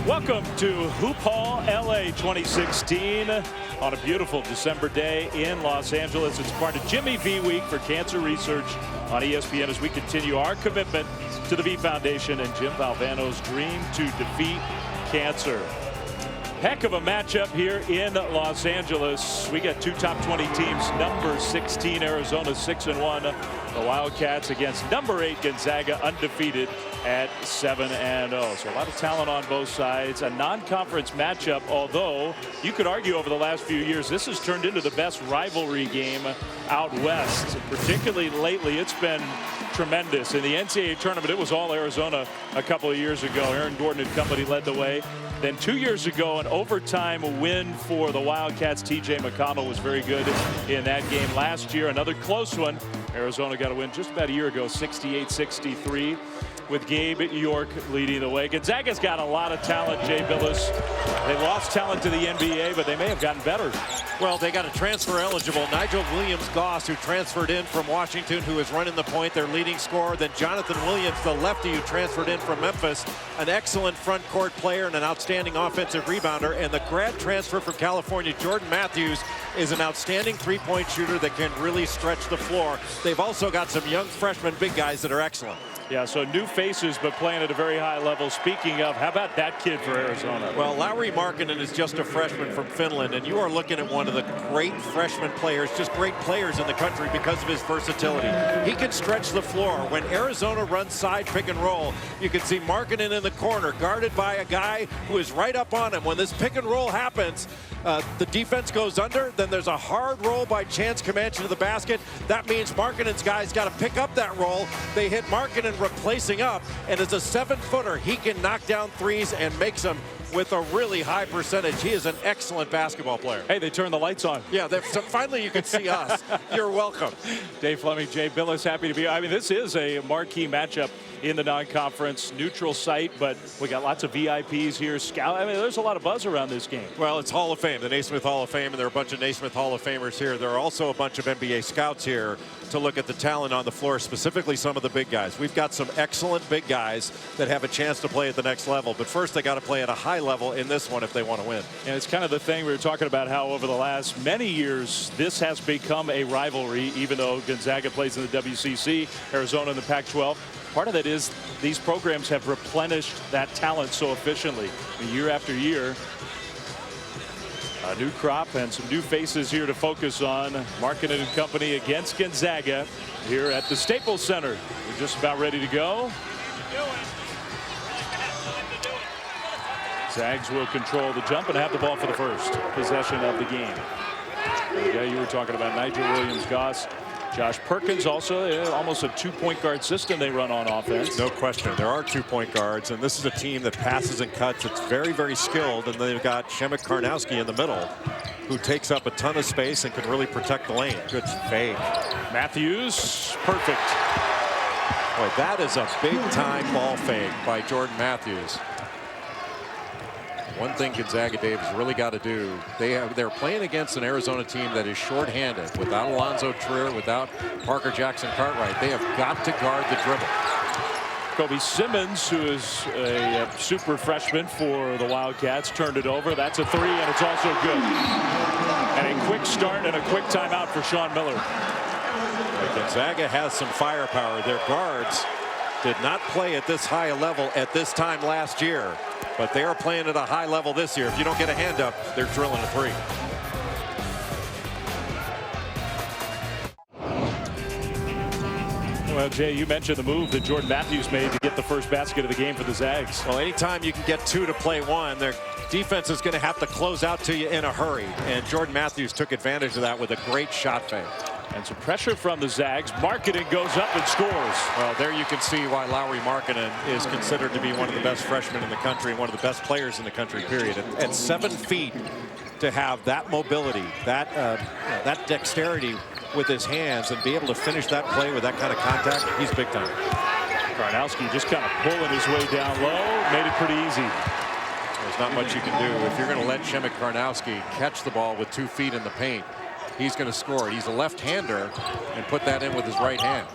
Welcome to Hoop Hall LA 2016 on a beautiful December day in Los Angeles. It's part of Jimmy V Week for Cancer Research on ESPN as we continue our commitment to the V Foundation and Jim Valvano's dream to defeat cancer. Heck of a matchup here in Los Angeles. We got two top 20 teams. Number 16 Arizona 6-1. The Wildcats against number 8 Gonzaga, undefeated at 7-0. So a lot of talent on both sides. A non-conference matchup, although you could argue over the last few years this has turned into the best rivalry game out west. Particularly lately, it's been tremendous. In the NCAA tournament, it was all Arizona a couple of years ago. Aaron Gordon and company led the way. Then 2 years ago, an overtime win for the Wildcats. TJ McConnell was very good in that game last year. Another close one. Arizona got a win just about a year ago, 68-63, with Gabe York leading the way. Gonzaga's got a lot of talent, Jay Billis. They lost talent to the NBA, but they may have gotten better. Well, they got a transfer eligible Nigel Williams-Goss, who transferred in from Washington, who is running the point, their leading scorer. Then Jonathan Williams, the lefty, who transferred in from Memphis, an excellent front court player and an outstanding offensive rebounder. And the grad transfer from California, Jordan Matthews, is an outstanding three-point shooter that can really stretch the floor. They've also got some young freshman big guys that are excellent. Yeah, so new faces, but playing at a very high level. Speaking of, how about that kid for Arizona? Well, Lauri Markkanen is just a freshman from Finland, and you are looking at one of the great freshman players, just great players in the country because of his versatility. He can stretch the floor. When Arizona runs side pick and roll, you can see Markkanen in the corner, guarded by a guy who is right up on him. When this pick and roll happens, the defense goes under, then there's a hard roll by Chance Comanche to the basket. That means Markkanen's guys got to pick up that roll. They hit Markkanen replacing up, and as a 7-footer, he can knock down threes and makes them with a really high percentage. He is an excellent basketball player. Hey, they turned the lights on. Yeah, so finally you can see us. You're welcome. Dave Fleming, Jay Billis, happy to be. I mean, this is a marquee matchup in the non-conference neutral site, but we got lots of VIPs here. Scout. I mean, there's a lot of buzz around this game. Well, it's Hall of Fame, the Naismith Hall of Fame, and there are a bunch of Naismith Hall of Famers here. There are also a bunch of NBA scouts here to look at the talent on the floor, specifically some of the big guys. We've got some excellent big guys that have a chance to play at the next level, but first they got to play at a high level in this one if they want to win. And it's kind of the thing we were talking about, how over the last many years this has become a rivalry, even though Gonzaga plays in the WCC, Arizona in the Pac-12. Part of that is these programs have replenished that talent so efficiently. I mean, year after year, a new crop and some new faces here to focus on. Markkanen and company against Gonzaga here at the Staples Center. We're just about ready to go. Zags will control the jump and have the ball for the first possession of the game. Yeah, you were talking about Nigel Williams-Goss. Josh Perkins also, almost a two-point guard system they run on offense. No question. There are two-point guards, and this is a team that passes and cuts. It's very, very skilled, and they've got Shemek Karnowski in the middle, who takes up a ton of space and can really protect the lane. Good fake. Matthews, perfect. Boy, that is a big-time ball fake by Jordan Matthews. One thing Gonzaga, Dave, has really got to do, they're playing against an Arizona team that is shorthanded, without Alonzo Trier, without Parker Jackson Cartwright. They have got to guard the dribble. Kobe Simmons, who is a super freshman for the Wildcats, turned it over. That's a three, and it's also good. And a quick start and a quick timeout for Sean Miller. Gonzaga has some firepower. Their guards did not play at this high a level at this time last year, but they are playing at a high level this year. If you don't get a hand up, they're drilling a three. Well, Jay, you mentioned the move that Jordan Matthews made to get the first basket of the game for the Zags. Well, anytime you can get two to play one, their defense is going to have to close out to you in a hurry, and Jordan Matthews took advantage of that with a great shot fake. And some pressure from the Zags. Markkanen goes up and scores. Well, there you can see why Lauri Markkanen is considered to be one of the best freshmen in the country and one of the best players in the country, period. At 7 feet, to have that mobility, that dexterity with his hands and be able to finish that play with that kind of contact, he's big time. Karnowski just kind of pulling his way down low, made it pretty easy. There's not much you can do. If you're going to let Shemek Karnowski catch the ball with 2 feet in the paint, he's going to score. He's a left-hander and put that in with his right hand.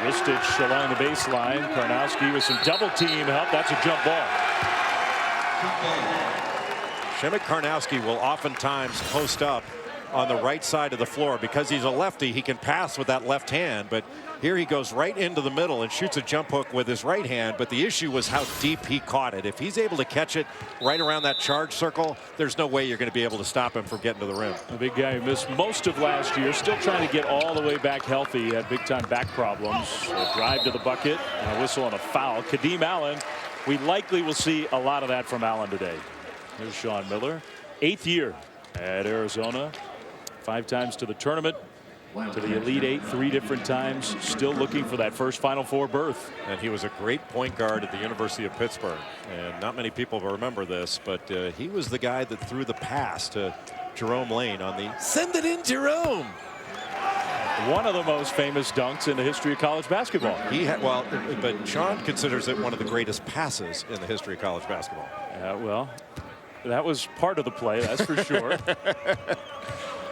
Ristic along the baseline. Karnowski with some double team help. That's a jump ball. Shemek Karnowski will oftentimes post up on the right side of the floor. Because he's a lefty, he can pass with that left hand, but here he goes right into the middle and shoots a jump hook with his right hand. But the issue was how deep he caught it. If he's able to catch it right around that charge circle, there's no way you're going to be able to stop him from getting to the rim. A big guy who missed most of last year, still trying to get all the way back healthy. He had big time back problems. A drive to the bucket and a whistle and a foul. Kadeem Allen, we likely will see a lot of that from Allen today. Here's Sean Miller, 8th year at Arizona. 5 times to the tournament, to the Elite Eight 3 different times, still looking for that first Final Four berth. And he was a great point guard at the University of Pittsburgh. And not many people remember this, but he was the guy that threw the pass to Jerome Lane on the "Send it in, Jerome." One of the most famous dunks in the history of college basketball. He had, well, but Sean considers it one of the greatest passes in the history of college basketball. Well, that was part of the play, that's for sure.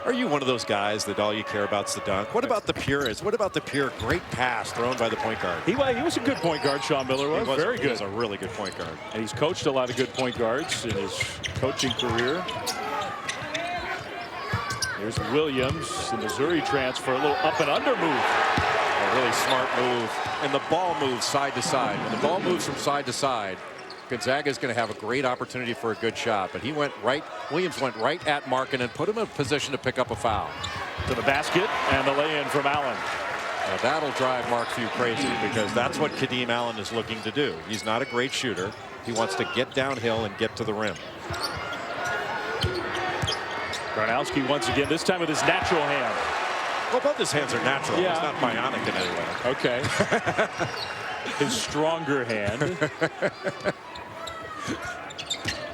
Are you one of those guys that all you care about is the dunk? What about the purists? What about the pure great pass thrown by the point guard? He was a good point guard, Sean Miller was. Very good. He was a really good point guard. And he's coached a lot of good point guards in his coaching career. Here's Williams, the Missouri transfer, a little up and under move. A really smart move. And the ball moves side to side. When the ball moves from side to side, Gonzaga is going to have a great opportunity for a good shot, but Williams went right at Markin and put him in a position to pick up a foul. To the basket and the lay-in from Allen. Now that'll drive Mark Few crazy, because that's what Kadeem Allen is looking to do. He's not a great shooter. He wants to get downhill and get to the rim. Karnowski once again, this time with his natural hand. Well, both his hands are natural. Yeah. He's not bionic in any way. Okay. His stronger hand.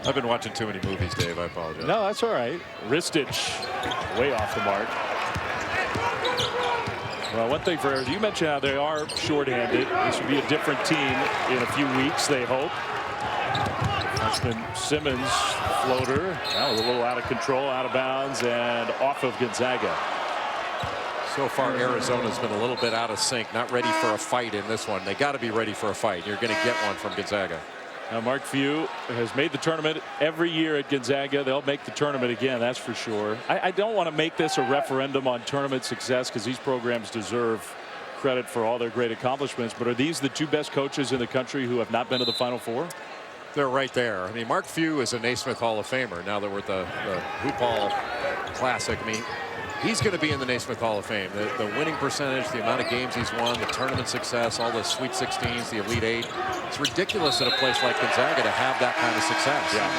I've been watching too many movies, Dave. I apologize. No, that's all right. Ristic way off the mark. Well, one thing for you mentioned how they are shorthanded. This will be a different team in a few weeks, they hope. Freshman Simmons floater. That was a little out of control, out of bounds, and off of Gonzaga. So far, Arizona's been a little bit out of sync, not ready for a fight in this one. They got to be ready for a fight. You're going to get one from Gonzaga. Now, Mark Few has made the tournament every year at Gonzaga. They'll make the tournament again, that's for sure. I don't want to make this a referendum on tournament success, because these programs deserve credit for all their great accomplishments. But are these the 2 best coaches in the country who have not been to the Final Four? They're right there. I mean, Mark Few is a Naismith Hall of Famer. Now that we're at the Hoop Hall Classic, I mean, he's going to be in the Naismith Hall of Fame. The winning percentage, the amount of games he's won, the tournament success, all the Sweet 16s, the Elite Eight. It's ridiculous at a place like Gonzaga to have that kind of success. Yeah.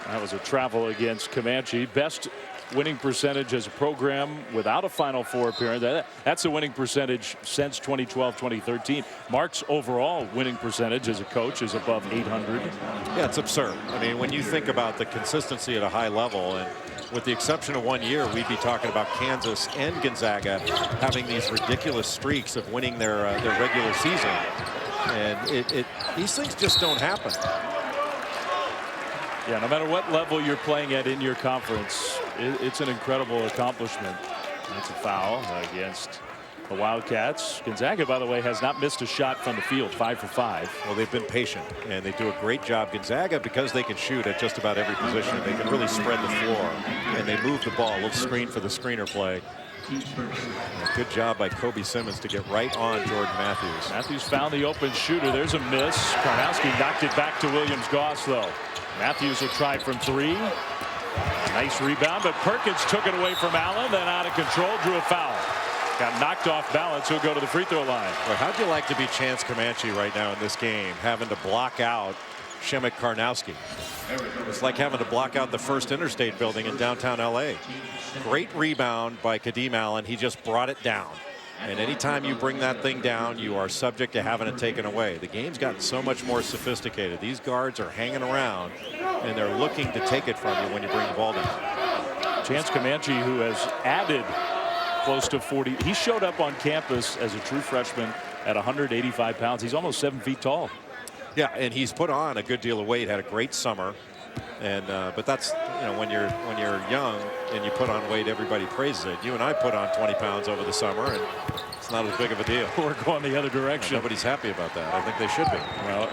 That was a travel against Comanche. Best winning percentage as a program without a Final Four appearance. That's a winning percentage since 2012-2013. Mark's overall winning percentage as a coach is above 800. Yeah, it's absurd. I mean, when you think about the consistency at a high level, and with the exception of 1 year, we'd be talking about Kansas and Gonzaga having these ridiculous streaks of winning their regular season. And these things just don't happen. Yeah, no matter what level you're playing at in your conference, it's an incredible accomplishment. That's a foul against the Wildcats. Gonzaga, by the way, has not missed a shot from the field, 5 for 5. Well, they've been patient, and they do a great job. Gonzaga, because they can shoot at just about every position, they can really spread the floor, and they move the ball. A little screen for the screener play. Good job by Kobe Simmons to get right on Jordan Matthews. Matthews found the open shooter. There's a miss. Karnowski knocked it back to Williams-Goss, though. Matthews will try from 3. Nice rebound, but Perkins took it away from Allen, then out of control, drew a foul. Got knocked off balance. He'll go to the free throw line. Well, how'd you like to be Chance Comanche right now in this game, having to block out Shemek Karnowski? It's like having to block out the First Interstate building in downtown LA. Great rebound by Kadeem Allen. He just brought it down. And anytime you bring that thing down, you are subject to having it taken away. The game's gotten so much more sophisticated. These guards are hanging around, and they're looking to take it from you when you bring the ball down. Chance Comanche, who has added close to 40. He showed up on campus as a true freshman at 185 pounds. He's almost 7 feet tall. Yeah, and he's put on a good deal of weight, had a great summer. And but that's when you're young and you put on weight, everybody praises it. You and I put on 20 pounds over the summer, and it's not as big of a deal. We're going the other direction. Nobody's happy about that. I think they should be. Well,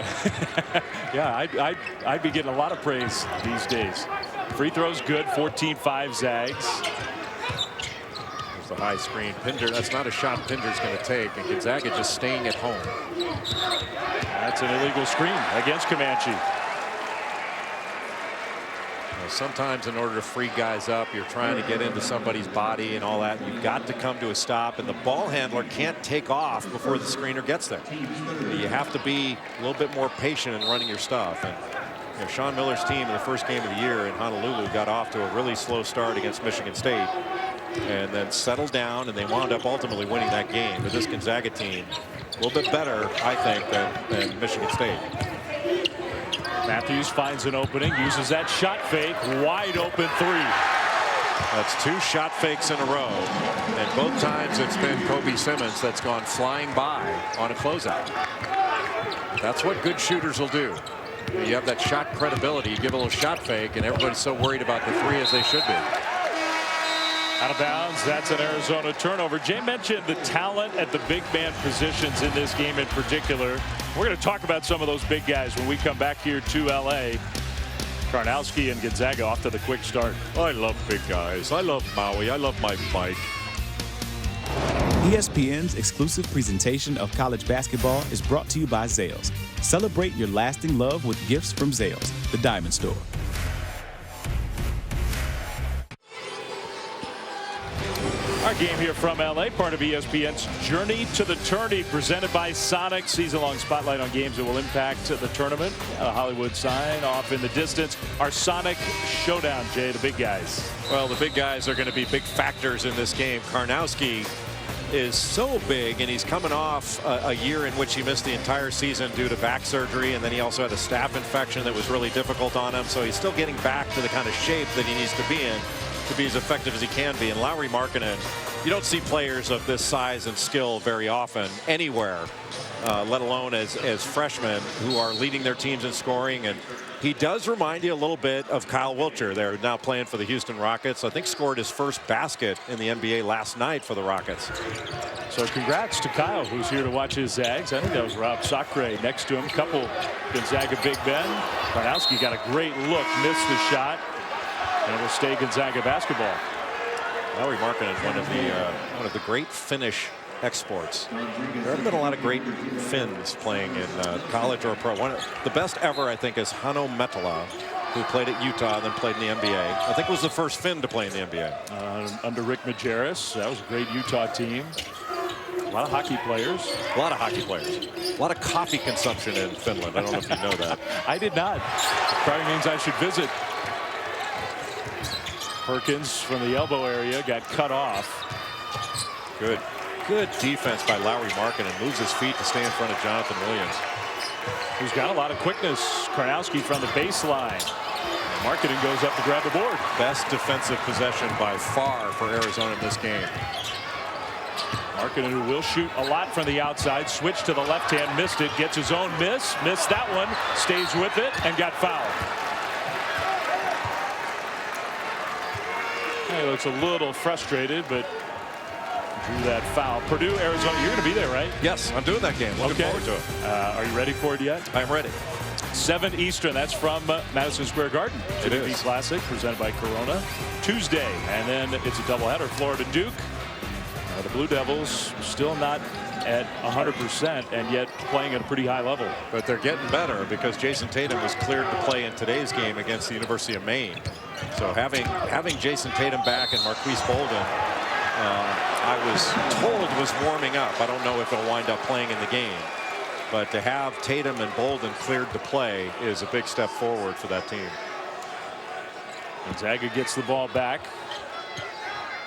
yeah, I'd be getting a lot of praise these days. Free throws good. 14-5 Zags. There's the high screen. Pinder, that's not a shot Pinder's going to take, and Gonzaga just staying at home. That's an illegal screen against Comanche. Sometimes in order to free guys up, you're trying to get into somebody's body and all that. You've got to come to a stop, and the ball handler can't take off before the screener gets there. You have to be a little bit more patient in running your stuff. And Sean Miller's team in the first game of the year in Honolulu got off to a really slow start against Michigan State and then settled down, and they wound up ultimately winning that game. But this Gonzaga team, a little bit better, I think, than Michigan State. Matthews finds an opening, uses that shot fake, wide open three. That's 2 shot fakes in a row, and both times it's been Kobe Simmons that's gone flying by on a closeout. That's what good shooters will do. You have that shot credibility, you give a little shot fake, and everybody's so worried about the three as they should be. Out of bounds. That's an Arizona turnover. Jay mentioned the talent at the big man positions in this game in particular. We're going to talk about some of those big guys when we come back here to LA. Karnowski and Gonzaga off to the quick start. I love big guys. I love Maui. I love my bike. ESPN's exclusive presentation of college basketball is brought to you by Zales. Celebrate your lasting love with gifts from Zales, the Diamond Store. Our game here from LA, part of ESPN's Journey to the Tourney, presented by Sonic. Season-long spotlight on games that will impact the tournament. A Hollywood sign off in the distance. Our Sonic showdown, Jay, the big guys. Well, the big guys are going to be big factors in this game. Karnowski is so big, and he's coming off a year in which he missed the entire season due to back surgery, and then he also had a staph infection that was really difficult on him. So he's still getting back to the kind of shape that he needs to be in to be as effective as he can be. And Lauri Markkanen, you don't see players of this size and skill very often anywhere, let alone as freshmen who are leading their teams in scoring. And he does remind you a little bit of Kyle Wiltjer. They're now playing for the Houston Rockets. I think scored his first basket in the NBA last night for the Rockets. So congrats to Kyle, who's here to watch his Zags. I think that was Rob Sacre next to him. Couple Gonzaga big men. Karnowski got a great look, missed the shot, and it'll stay Gonzaga basketball. Lauri Markkanen is one of the great Finnish exports. There haven't been a lot of great Finns playing in college or pro. The best ever, I think, is Hanno Metala, who played at Utah, then played in the NBA. I think was the first Finn to play in the NBA. Under Rick Majerus, that was a great Utah team. A lot of hockey players. A lot of hockey players. A lot of coffee consumption in Finland. I don't know if you know that. I did not. Probably means I should visit. Perkins from the elbow area got cut off. Good defense by Lauri Markkanen. Moves his feet to stay in front of Jonathan Williams, who's got a lot of quickness. Karnowski from the baseline. Markkanen goes up to grab the board. Best defensive possession by far for Arizona in this game. Markkanen, who will shoot a lot from the outside, switched to the left hand, missed it, gets his own miss, missed that one, stays with it, and got fouled. He looks a little frustrated, but drew that foul. Purdue, Arizona, you're going to be there, right? Yes, I'm doing that game. Looking forward to it. Are you ready for it yet? I'm ready. 7 Eastern. That's from Madison Square Garden. It is. Classic, presented by Corona. Tuesday, and then it's a doubleheader. Florida Duke. The Blue Devils still not at 100%, and yet playing at a pretty high level. But they're getting better because Jason Tatum was cleared to play in today's game against the University of Maine. So having Jason Tatum back and Marquise Bolden, I was told was warming up. I don't know if he'll wind up playing in the game. But to have Tatum and Bolden cleared to play is a big step forward for that team. Gonzaga gets the ball back.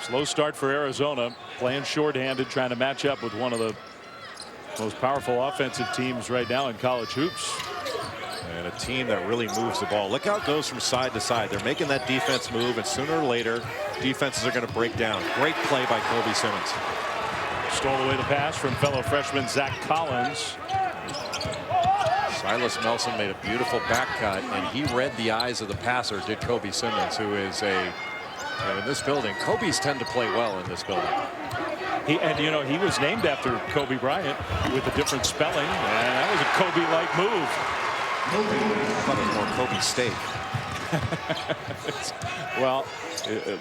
Slow start for Arizona, playing shorthanded, trying to match up with one of the most powerful offensive teams right now in college hoops. And a team that really moves the ball. Look how it goes from side to side. They're making that defense move, and sooner or later, defenses are going to break down. Great play by Kobe Simmons. Stole away the pass from fellow freshman Zach Collins. Silas Melson made a beautiful back cut, and he read the eyes of the passer, did Kobe Simmons, who is in this building. Kobe's tend to play well in this building. He was named after Kobe Bryant with a different spelling, and that was a Kobe-like move. I thought it was more Kobe steak. Well,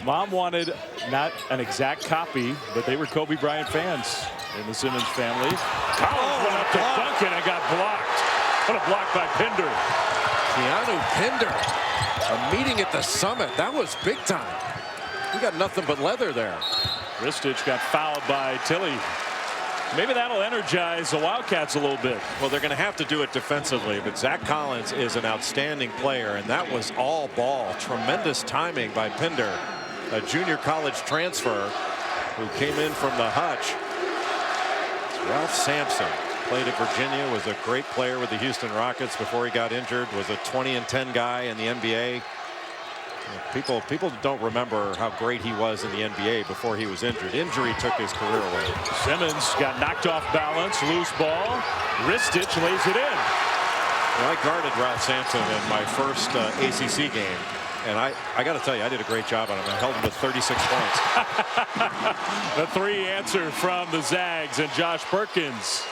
Mom wanted not an exact copy, but they were Kobe Bryant fans in the Simmons family. Collins went up to dunk it and got blocked. What a block by Pinder. Keanu Pinder, a meeting at the summit. That was big time. We got nothing but leather there. Ristich got fouled by Tilly. Maybe that'll energize the Wildcats a little bit. Well, they're going to have to do it defensively, but Zach Collins is an outstanding player, and that was all ball. Tremendous timing by Pinder, a junior college transfer who came in from the Hutch. It's Ralph Sampson. Played at Virginia, was a great player with the Houston Rockets before he got injured, was a 20-10 guy in the NBA. People don't remember how great he was in the NBA before he was injured. Injury took his career away. Simmons got knocked off balance, loose ball. Ristich lays it in. Well, I guarded Ralph Sampson in my first ACC game, and I got to tell you, I did a great job on him. I held him to 36 points. The three answer from the Zags and Josh Perkins.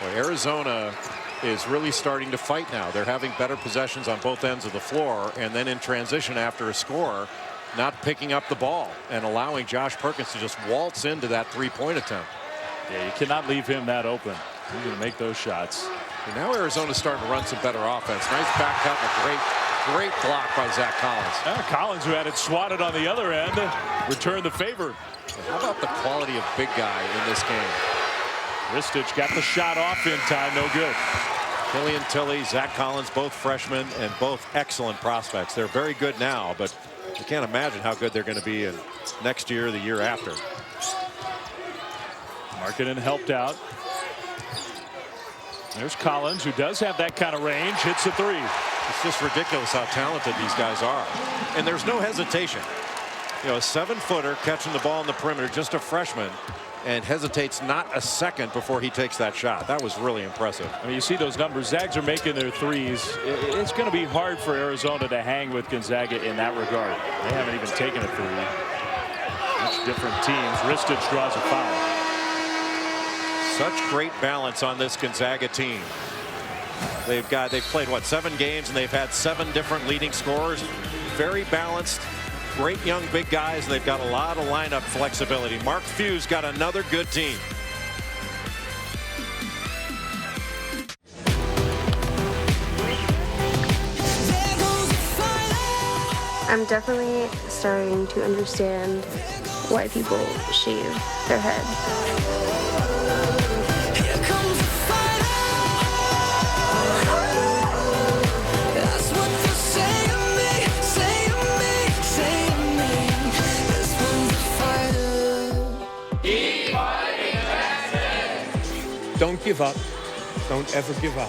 Well, Arizona is really starting to fight now. They're having better possessions on both ends of the floor, and then in transition after a score, not picking up the ball and allowing Josh Perkins to just waltz into that three-point attempt. Yeah, you cannot leave him that open. He's going to make those shots. And now Arizona's starting to run some better offense. Nice back cut and a great block by Zach Collins. Collins, who had it swatted on the other end, returned the favor. How about the quality of big guy in this game? Ristich got the shot off in time, no good. Killian Tilly, Zach Collins, both freshmen and both excellent prospects. They're very good now, but you can't imagine how good they're going to be in next year, the year after. Markkanen helped out. There's Collins, who does have that kind of range, hits the three. It's just ridiculous how talented these guys are. And there's no hesitation. You know, a 7-footer catching the ball in the perimeter, just a freshman, and hesitates not a second before he takes that shot. That was really impressive. I mean, you see those numbers. Zags are making their threes. It's going to be hard for Arizona to hang with Gonzaga in that regard. They haven't even taken a three. Much different teams. Ristich draws a foul. Such great balance on this Gonzaga team. They've played what, 7 games, and they've had 7 different leading scorers. Very balanced. Great young big guys. They've got a lot of lineup flexibility. Mark Few's got another good team. I'm definitely starting to understand why people shave their head. Don't give up. Don't ever give up.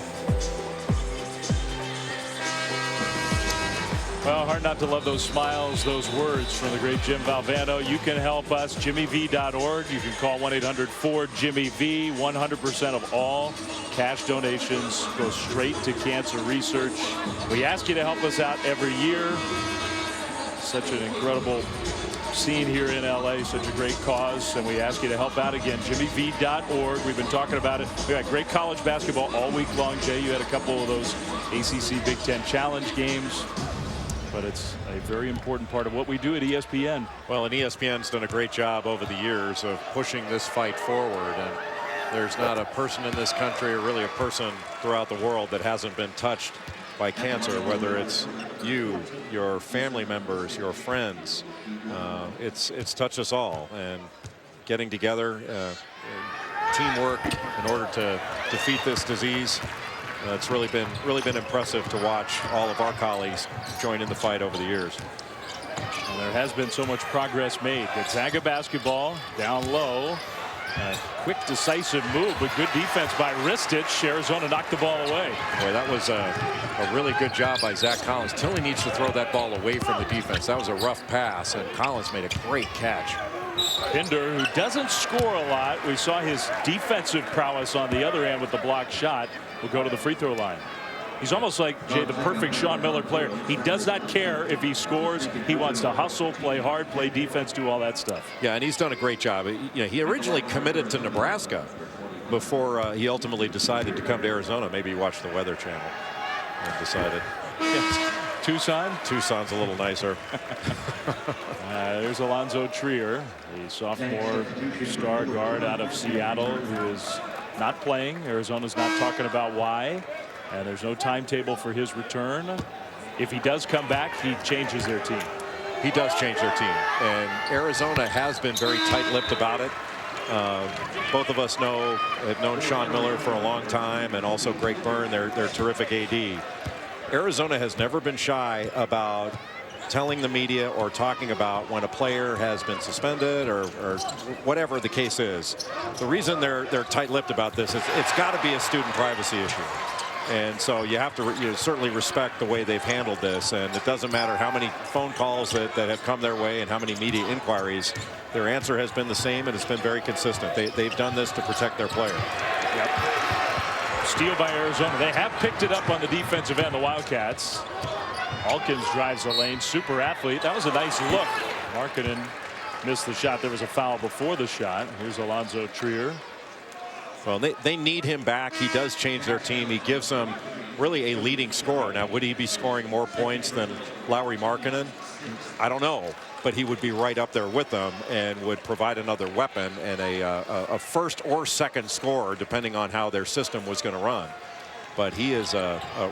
Well, hard not to love those smiles, those words from the great Jim Valvano. You can help us, jimmyv.org. You can call 1-800-4-JIMMY-V. 100% of all cash donations go straight to cancer research. We ask you to help us out every year. Such an incredible scene here in LA, such a great cause, and we ask you to help out again. jimmyv.org. We've been talking about it. We got great college basketball all week long. Jay, you had a couple of those ACC Big Ten Challenge games, but it's a very important part of what we do at ESPN. Well, and ESPN's done a great job over the years of pushing this fight forward, and there's not a person in this country, or really a person throughout the world, that hasn't been touched by cancer, whether it's you, your family members, your friends. It's touched us all, and getting together, teamwork in order to defeat this disease. It's really been impressive to watch all of our colleagues join in the fight over the years. And there has been so much progress made. Gonzaga basketball down low. Quick, decisive move, but good defense by Ristich. Arizona knocked the ball away. Boy, that was a really good job by Zach Collins. Tilly needs to throw that ball away from the defense. That was a rough pass, and Collins made a great catch. Pinder, who doesn't score a lot. We saw his defensive prowess on the other end with the blocked shot, will go to the free throw line. He's almost like, Jay, the perfect Sean Miller player. He does not care if he scores. He wants to hustle, play hard, play defense, do all that stuff. Yeah, and he's done a great job. He originally committed to Nebraska before he ultimately decided to come to Arizona. Maybe he watched the Weather Channel and decided. Tucson's a little nicer. There's Alonzo Trier, the sophomore star guard out of Seattle, who is not playing. Arizona's not talking about why. And there's no timetable for his return. If he does come back, he changes their team. He does change their team. And Arizona has been very tight-lipped about it. Both of us have known Sean Miller for a long time, and also Greg Byrne, their terrific AD. Arizona has never been shy about telling the media or talking about when a player has been suspended or whatever the case is. The reason they're tight-lipped about this is it's got to be a student privacy issue. And so you have to certainly respect the way they've handled this. And it doesn't matter how many phone calls that have come their way and how many media inquiries. Their answer has been the same, and it's been very consistent. They've done this to protect their player. Yep. Steal by Arizona. They have picked it up on the defensive end, the Wildcats. Hawkins drives the lane. Super athlete. That was a nice look. Markkanen missed the shot. There was a foul before the shot. Here's Alonzo Trier. Well, they need him back. He does change their team. He gives them really a leading scorer. Now, would he be scoring more points than Lauri Markkanen? I don't know, but he would be right up there with them and would provide another weapon and a first or second scorer, depending on how their system was going to run. But he is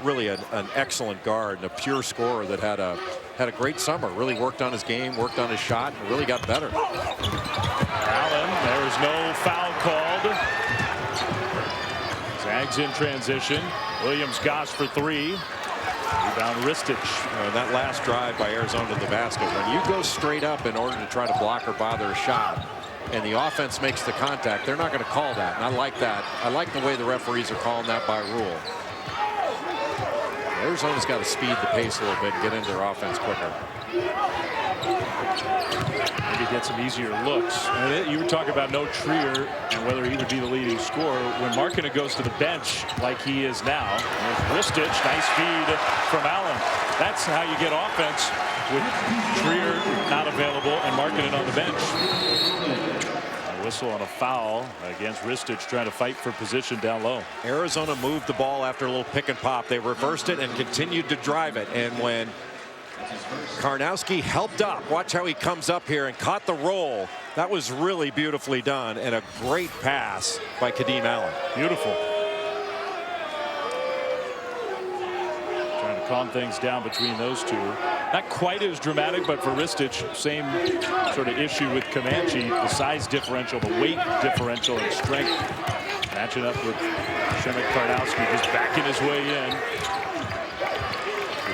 really an excellent guard and a pure scorer that had a great summer. Really worked on his game, worked on his shot, and really got better. Allen, there is no foul called. Zags in transition. Williams-Goss for three. Rebound Ristich. That last drive by Arizona to the basket, when you go straight up in order to try to block or bother a shot, and the offense makes the contact, they're not going to call that. And I like that. I like the way the referees are calling that by rule. Arizona's got to speed the pace a little bit and get into their offense quicker. Maybe get some easier looks. You were talking about no Trier and whether he would be the leading scorer. When Markkanen goes to the bench like he is now, there's Ristich, nice feed from Allen. That's how you get offense with Trier not available and Markkanen on the bench. A whistle on a foul against Ristich, trying to fight for position down low. Arizona moved the ball after a little pick and pop. They reversed it and continued to drive it. And when Karnowski helped up, watch how he comes up here and caught the roll. That was really beautifully done, and a great pass by Kadeem Allen. Beautiful. Trying to calm things down between those two. Not quite as dramatic, but for Ristich, same sort of issue with Comanche. The size differential, the weight differential, and strength. Matching up with Shemek Karnowski, just backing his way in.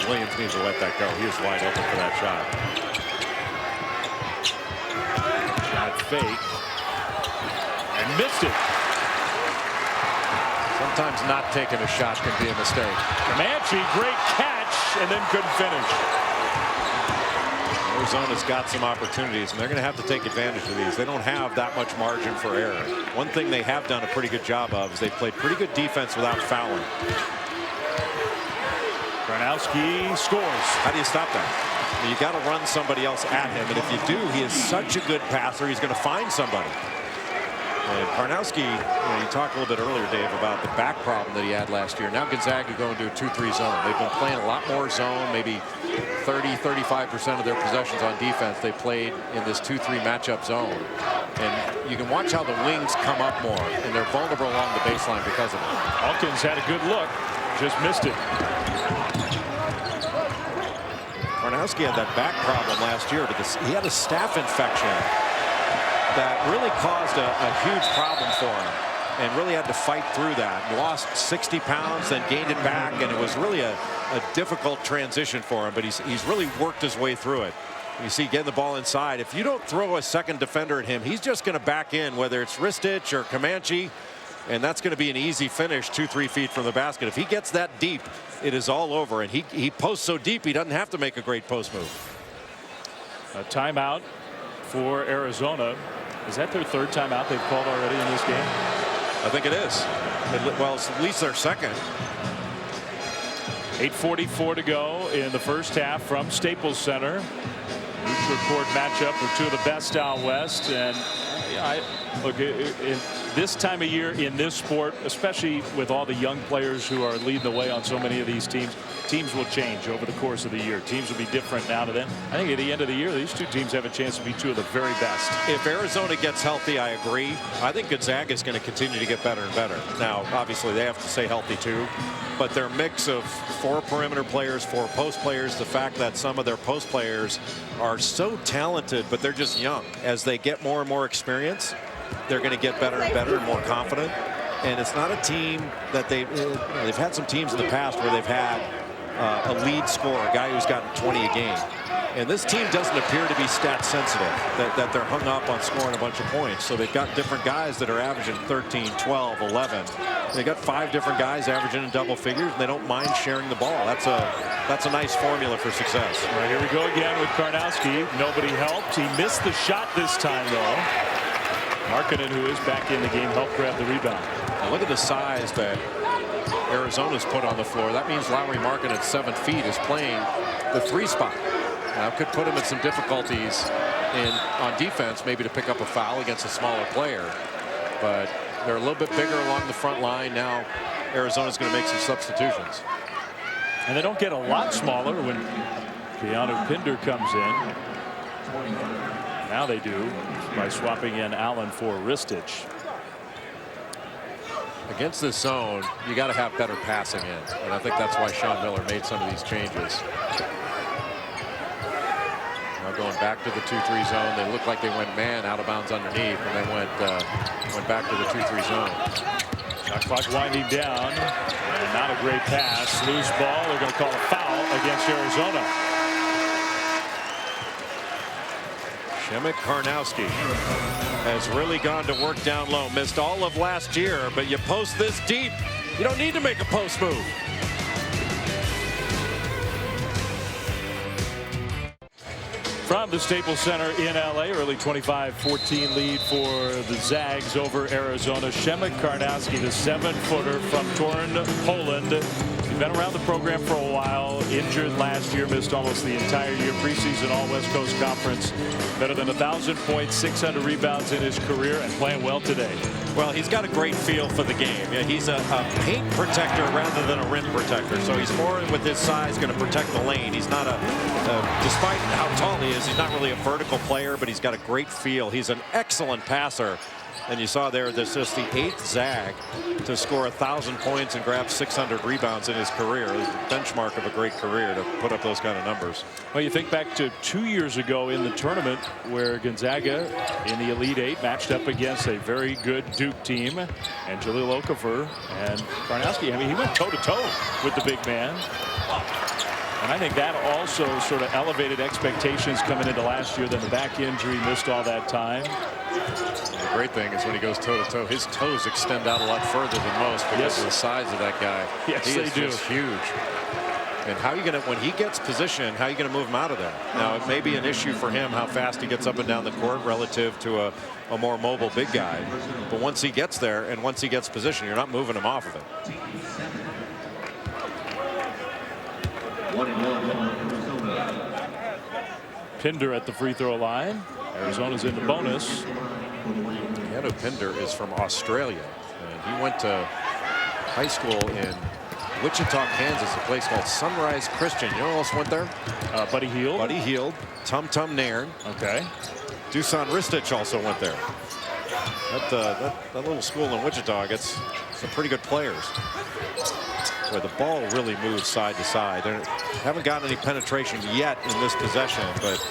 Williams needs to let that go. He was wide open for that shot. Shot fake. And missed it. Sometimes not taking a shot can be a mistake. Comanche, great catch, and then couldn't finish. Arizona's got some opportunities, and they're going to have to take advantage of these. They don't have that much margin for error. One thing they have done a pretty good job of is they've played pretty good defense without fouling. Karnowski scores. How do you stop that? You got to run somebody else at him, and if you do, he is such a good passer, he's going to find somebody. And Karnowski, you talked a little bit earlier, Dave, about the back problem that he had last year. Now Gonzaga going to a 2-3 zone. They've been playing a lot more zone, maybe 30-35% of their possessions on defense they played in this 2-3 matchup zone. And you can watch how the wings come up more, and they're vulnerable along the baseline because of it. Hawkins had a good look, just missed it. Karnowski had that back problem last year, but he had a staph infection that really caused a huge problem for him, and really had to fight through that. Lost 60 pounds, then gained it back, and it was really a difficult transition for him, but he's really worked his way through it. You see, getting the ball inside. If you don't throw a second defender at him, he's just going to back in, whether it's Ristich or Comanche, and that's going to be an easy finish 2-3 feet from the basket. If he gets that deep, it is all over, and he posts so deep he doesn't have to make a great post move. A timeout for Arizona. Is that their third timeout they've called already in this game? I think it is. Well, it's at least their second. 8:44 to go in the first half from Staples Center. Neutral court matchup with two of the best out west. And look, in this time of year in this sport, especially with all the young players who are leading the way on so many of these teams, teams will change over the course of the year. Teams will be different now to then. I think at the end of the year, these two teams have a chance to be two of the very best. If Arizona gets healthy, I agree. I think Gonzaga is going to continue to get better and better. Now, obviously, they have to stay healthy too. But their mix of 4 perimeter players, 4 post players, the fact that some of their post players are so talented, but they're just young. As they get more and more experience, they're going to get better and better and more confident. And it's not a team that they've had some teams in the past where they've had a lead scorer, a guy who's gotten 20 a game. And this team doesn't appear to be stat sensitive, that they're hung up on scoring a bunch of points. So they've got different guys that are averaging 13, 12, 11. They got 5 different guys averaging in double figures, and they don't mind sharing the ball. That's a nice formula for success. All right, here we go again with Karnowski. Nobody helped. He missed the shot this time, though. Markkanen, who is back in the game, helped grab the rebound. Now look at the size that Arizona's put on the floor. That means Lauri Markkanen at 7 feet is playing the 3 spot. Now could put him in some difficulties on defense, maybe to pick up a foul against a smaller player. But they're a little bit bigger along the front line. Now Arizona's going to make some substitutions. And they don't get a lot smaller when Keanu Pinder comes in. Now they do by swapping in Allen for Ristich. Against this zone, you got to have better passing in. And I think that's why Sean Miller made some of these changes. Now going back to the 2-3 zone. They look like they went man out of bounds underneath, and they went back to the 2-3 zone. Shot clock winding down. And not a great pass. Loose ball. They're going to call a foul against Arizona. Shemek Karnowski has really gone to work down low. Missed all of last year, but you post this deep, you don't need to make a post move. From the Staples Center in LA, early 25-14 lead for the Zags over Arizona. Shemek Karnowski, the 7-footer from Torun, Poland. He's been around the program for a while. Injured last year, missed almost the entire year. Preseason All West Coast Conference. Better than 1,000 points, 600 rebounds in his career, and playing well today. Well, he's got a great feel for the game. Yeah, he's a paint protector rather than a rim protector. So he's more with his size going to protect the lane. He's not despite how tall he is, he's not really a vertical player, but he's got a great feel. He's an excellent passer. And you saw there, this is the 8th Zag to score 1,000 points and grab 600 rebounds in his career. The benchmark of a great career to put up those kind of numbers. Well, you think back to 2 years ago in the tournament where Gonzaga in the Elite 8 matched up against a very good Duke team, and Jahlil Okafor and Karnowski. I mean, he went toe-to-toe with the big man. And I think that also sort of elevated expectations coming into last year. Then the back injury, missed all that time. The great thing is when he goes toe-to-toe, his toes extend out a lot further than most because of the size of that guy. Yes, he is just huge. And how are you going to, when he gets position, how are you going to move him out of there? Now, it may be an issue for him how fast he gets up and down the court relative to a more mobile big guy. But once he gets there and once he gets position, you're not moving him off of it. Pinder at the free throw line. Arizona's in the bonus. Keanu Pinder is from Australia, and he went to high school in Wichita, Kansas, a place called Sunrise Christian. You know who else went there? Buddy Hield. Buddy Hield, Tum Tum Nairn. Okay. Dusan Ristich also went there. That little school in Wichita gets some pretty good players. Where the ball really moves side to side. They haven't gotten any penetration yet in this possession, but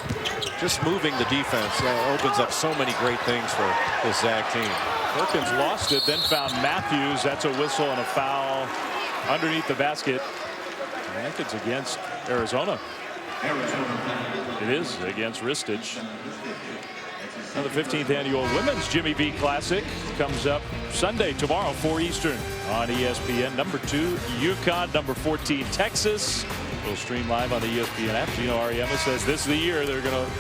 just moving the defense opens up so many great things for this Zag team. Perkins lost it, then found Matthews. That's a whistle and a foul underneath the basket. I think it's against Arizona. It is against Ristich. Now the 15th annual Women's Jimmy V Classic comes up Sunday, tomorrow, 4 Eastern on ESPN. Number 2, UConn. Number 14, Texas. We'll stream live on the ESPN app. Gino Ariema says this is the year they're going to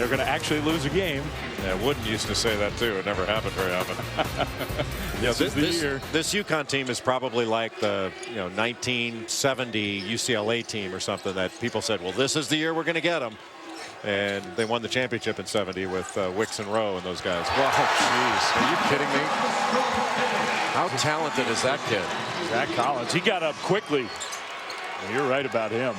they're going to actually lose a game. Yeah, Wooden used to say that too. It never happened very often. This UConn team is probably like the 1970 UCLA team or something that people said, well, this is the year we're going to get them. And they won the championship in '70 with Wicks and Rowe and those guys. Wow, jeez. Are you kidding me? How talented is that kid? Zach Collins. He got up quickly. You're right about him.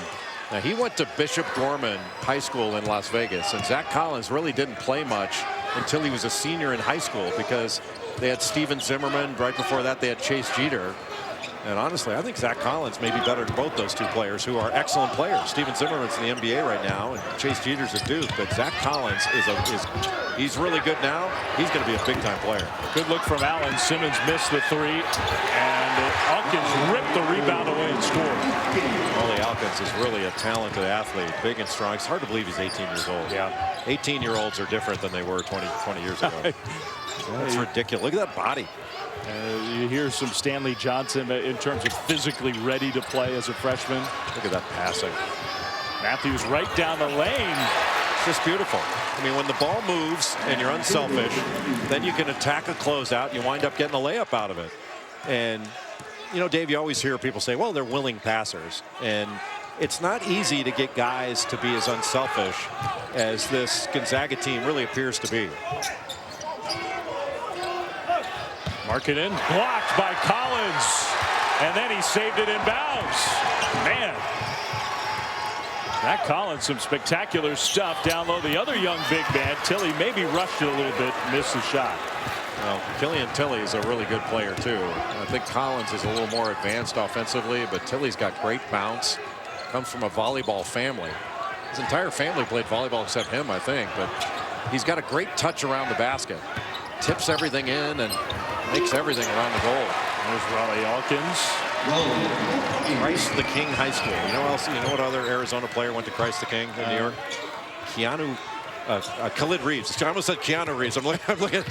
Now, he went to Bishop Gorman High School in Las Vegas, and Zach Collins really didn't play much until he was a senior in high school because they had Steven Zimmerman. Right before that, they had Chase Jeter. And honestly, I think Zach Collins may be better than both those two players, who are excellent players. Steven Zimmerman's in the NBA right now, and Chase Jeter's at Duke. But Zach Collins he's really good now. He's going to be a big-time player. Good look from Allen. Simmons missed the three, and Alkins ripped the rebound away and scored. Ollie Alkins is really a talented athlete, big and strong. It's hard to believe he's 18 years old. Yeah. 18-year-olds are different than they were 20 years ago. That's ridiculous. Look at that body. You hear some Stanley Johnson in terms of physically ready to play as a freshman. Look at that passing. Matthews right down the lane. It's just beautiful. I mean, when the ball moves and you're unselfish, then you can attack a closeout. You wind up getting a layup out of it. And, Dave, you always hear people say, well, they're willing passers. And it's not easy to get guys to be as unselfish as this Gonzaga team really appears to be. Mark it in, blocked by Collins, and then he saved it in bounds. Man, that Collins, some spectacular stuff down low. The other young big man, Tilly, maybe rushed it a little bit, missed the shot. Well, Killian Tilly is a really good player too. I think Collins is a little more advanced offensively, but Tilly's got great bounce. Comes from a volleyball family. His entire family played volleyball except him, I think, but he's got a great touch around the basket. Tips everything in and makes everything around the goal. There's Raleigh Alkins. Christ the King High School. You know what other Arizona player went to Christ the King in New York? Khalid Reeves. I almost said Keanu Reeves. I'm looking.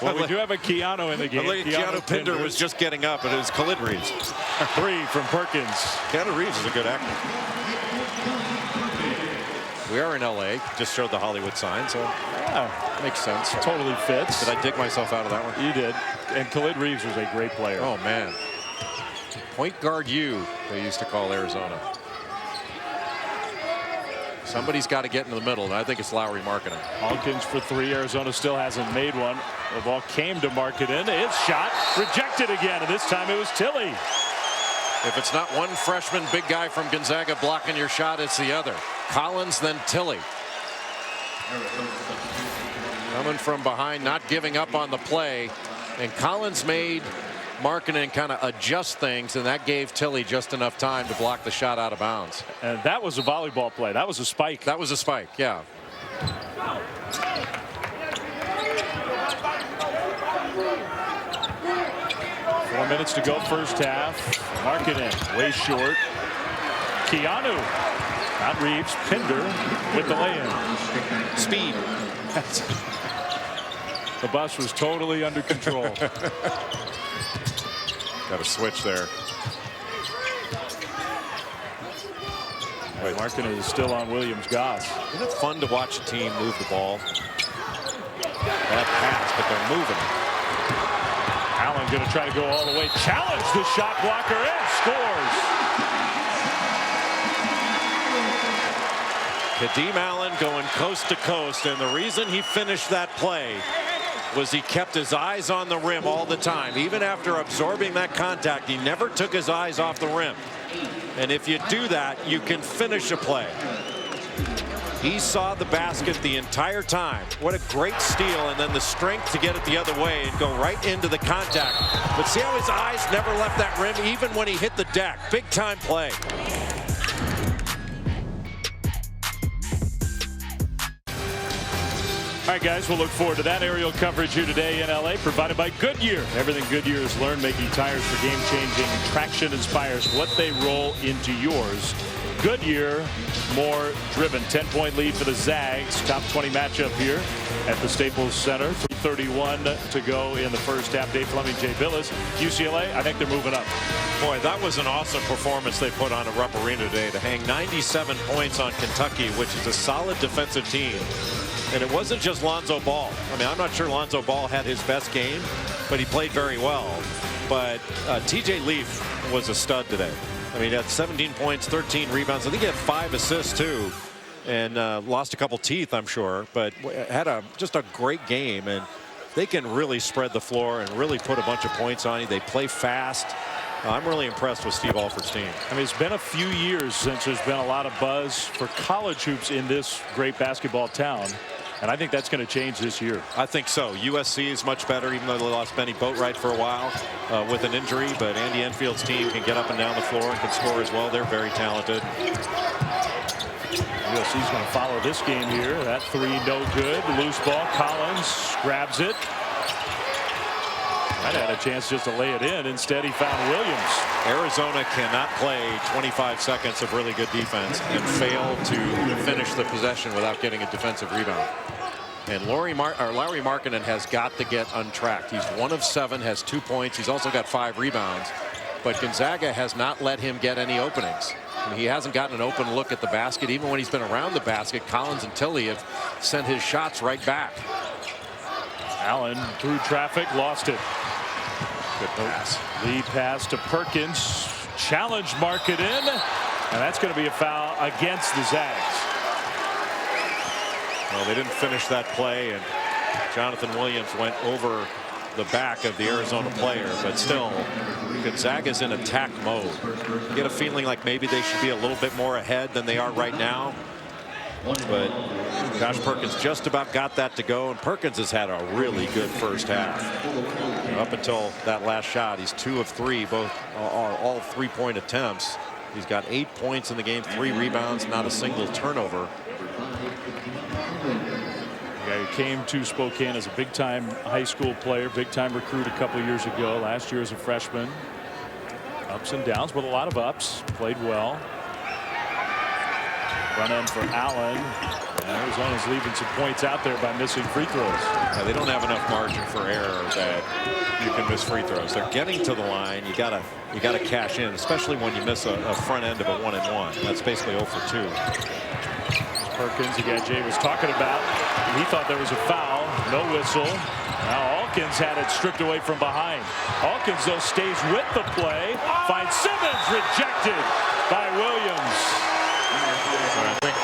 Well, we do have a Keanu in the game. I'm looking. Keanu Pinder was just getting up, and it was Khalid Reeves. 3 from Perkins. Keanu Reeves is a good actor. We are in LA. Just showed the Hollywood sign, so yeah, makes sense. Totally fits. Did I dig myself out of that one? You did. And Khalid Reeves was a great player. Oh man. Point guard U, they used to call Arizona. Somebody's got to get into the middle, and I think it's Lowry Markkanen. Alkins for 3. Arizona still hasn't made one. The ball came to Markkanen. It's shot rejected again, and this time it was Tilly. If it's not one freshman big guy from Gonzaga blocking your shot, it's the other. Collins, then Tilly. Coming from behind, not giving up on the play. And Collins made Markkanen kind of adjust things, and that gave Tilly just enough time to block the shot out of bounds. And that was a volleyball play. That was a spike. That was a spike, yeah. Four minutes to go, first half. Markkanen way short. Keanu, not Reeves. Pinder with the lay-in. Speed. The bus was totally under control. Got a switch there. Wait, Markkanen is still on Williams-Goss. Isn't it fun to watch a team move the ball? That pass, but they're moving it. Allen going to try to go all the way. Challenge the shot blocker and scores. Kadeem Allen going coast to coast, and the reason he finished that play was he kept his eyes on the rim all the time. Even after absorbing that contact, he never took his eyes off the rim. And if you do that, you can finish a play. He saw the basket the entire time. What a great steal, and then the strength to get it the other way and go right into the contact. But see how his eyes never left that rim even when he hit the deck. Big time play. All right, guys, we'll look forward to that aerial coverage here today in LA, provided by Goodyear. Everything Goodyear has learned making tires for game-changing traction inspires what they roll into yours. Goodyear, more driven. 10-point lead for the Zags. Top 20 matchup here at the Staples Center. 3:31 to go in the first half. Dave Fleming, Jay Billis. UCLA, I think they're moving up. Boy, that was an awesome performance they put on at Rupp Arena today to hang 97 points on Kentucky, which is a solid defensive team. And it wasn't just Lonzo Ball. I mean, I'm not sure Lonzo Ball had his best game, but he played very well. But TJ Leaf was a stud today. I mean, he had 17 points, 13 rebounds. I think he had 5 assists too, and lost a couple teeth, I'm sure, but had just a great game. And they can really spread the floor and really put a bunch of points on you. They play fast. I'm really impressed with Steve Alford's team. I mean, it's been a few years since there's been a lot of buzz for college hoops in this great basketball town. And I think that's going to change this year. I think so. USC is much better, even though they lost Benny Boatwright for a while with an injury. But Andy Enfield's team can get up and down the floor and can score as well. They're very talented. USC's going to follow this game here. That three, no good. Loose ball. Collins grabs it. I'd had a chance just to lay it in. Instead, he found Williams. Arizona cannot play 25 seconds of really good defense and fail to finish the possession without getting a defensive rebound. And Lauri Markkanen has got to get untracked. He's 1 of 7, has 2 points. He's also got 5 rebounds. But Gonzaga has not let him get any openings. I mean, he hasn't gotten an open look at the basket. Even when he's been around the basket, Collins and Tilley have sent his shots right back. Allen through traffic, lost it. Good pass. Lead pass to Perkins. Challenge Markkanen. And that's going to be a foul against the Zags. Well, they didn't finish that play, and Jonathan Williams went over the back of the Arizona player, but still Gonzaga's in attack mode. You get a feeling like maybe they should be a little bit more ahead than they are right now. But Josh Perkins just about got that to go, and Perkins has had a really good first half. Up until that last shot, he's 2 of 3, both are all 3-point attempts. He's got 8 points in the game, 3 rebounds, not a single turnover. The guy who came to Spokane as a big-time high school player, big-time recruit a couple of years ago. Last year as a freshman. Ups and downs, but a lot of ups. Played well. Front end for Allen. Arizona's leaving some points out there by missing free throws. They don't have enough margin for error that you can miss free throws. They're getting to the line. You gotta cash in, especially when you miss a front end of a 1-and-1. That's basically 0 for 2. Perkins, the guy Jay was talking about. He thought there was a foul. No whistle. Now Alkins had it stripped away from behind. Alkins, though, stays with the play. Finds Simmons, rejected by Williams. I think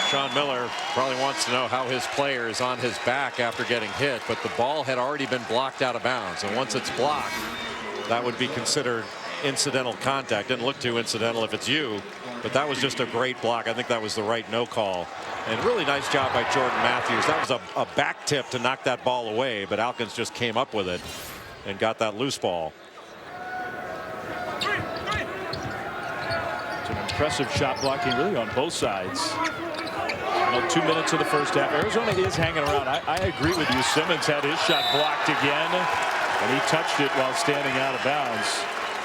Sean Miller probably wants to know how his player is on his back after getting hit, but the ball had already been blocked out of bounds, and once it's blocked, that would be considered incidental contact. Didn't look too incidental if it's you, but that was just a great block. I think that was the right no call, and really nice job by Jordan Matthews. That was a back tip to knock that ball away, but Alkins just came up with it and got that loose ball. It's an impressive shot blocking really on both sides. 2 minutes of the first half. Arizona is hanging around. I agree with you. Simmons had his shot blocked again, and he touched it while standing out of bounds.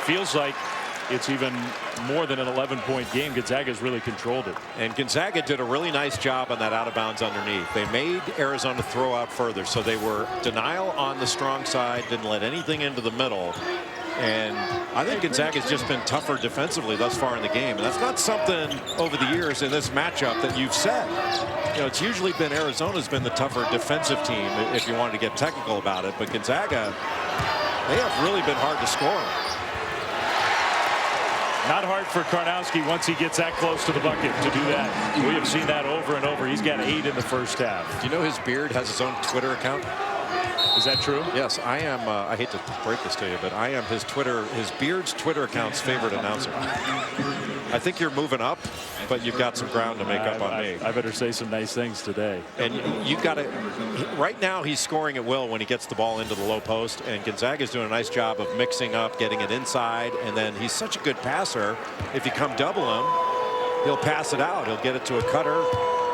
Feels like it's even more than an 11-point game. Gonzaga's really controlled it. And Gonzaga did a really nice job on that out of bounds underneath. They made Arizona throw out further, so they were denial on the strong side, didn't let anything into the middle. And I think Gonzaga's just been tougher defensively thus far in the game. And that's not something over the years in this matchup that you've said. You know, it's usually been Arizona's been the tougher defensive team if you wanted to get technical about it. But Gonzaga, they have really been hard to score. Not hard for Karnowski once he gets that close to the bucket to do that. We have seen that over and over. He's got 8 in the first half. Do you know his beard has his own Twitter account? Is that true? Yes, I am. I hate to break this to you, but I am his Beard's Twitter account's favorite announcer. I think you're moving up, but you've got some ground to make up on me. I better say some nice things today. And you've got to. Right now, he's scoring at will when he gets the ball into the low post, and Gonzaga's doing a nice job of mixing up, getting it inside, and then he's such a good passer. If you come double him, he'll pass it out. He'll get it to a cutter.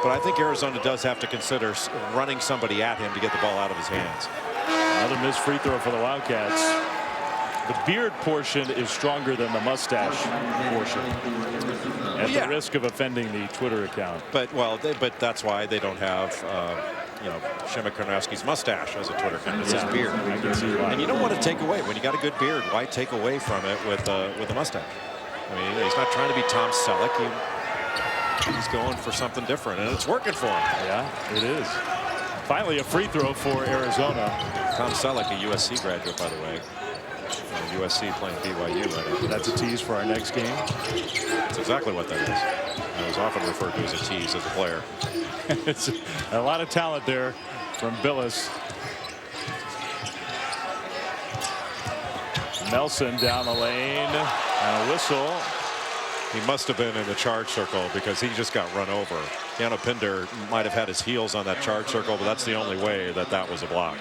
But I think Arizona does have to consider running somebody at him to get the ball out of his hands. Another missed free throw for the Wildcats. The beard portion is stronger than the mustache portion. At the risk of offending the Twitter account. But that's why they don't have Shema Karnowski's mustache as a Twitter account. It's his beard. I can see why. And you don't want to take away when you got a good beard. Why take away from it with a mustache? I mean, he's not trying to be Tom Selleck. He's going for something different, and it's working for him. Yeah, it is. Finally, a free throw for Arizona. Tom Selleck, a USC graduate, by the way. USC playing BYU right now. That's a tease for our next game. That's exactly what that is. I was often referred to as a tease as a player. It's a lot of talent there from Billis. Nelson down the lane, and a whistle. He must have been in the charge circle because he just got run over. Keanu Pinder might have had his heels on that charge circle, but that's the only way that that was a block.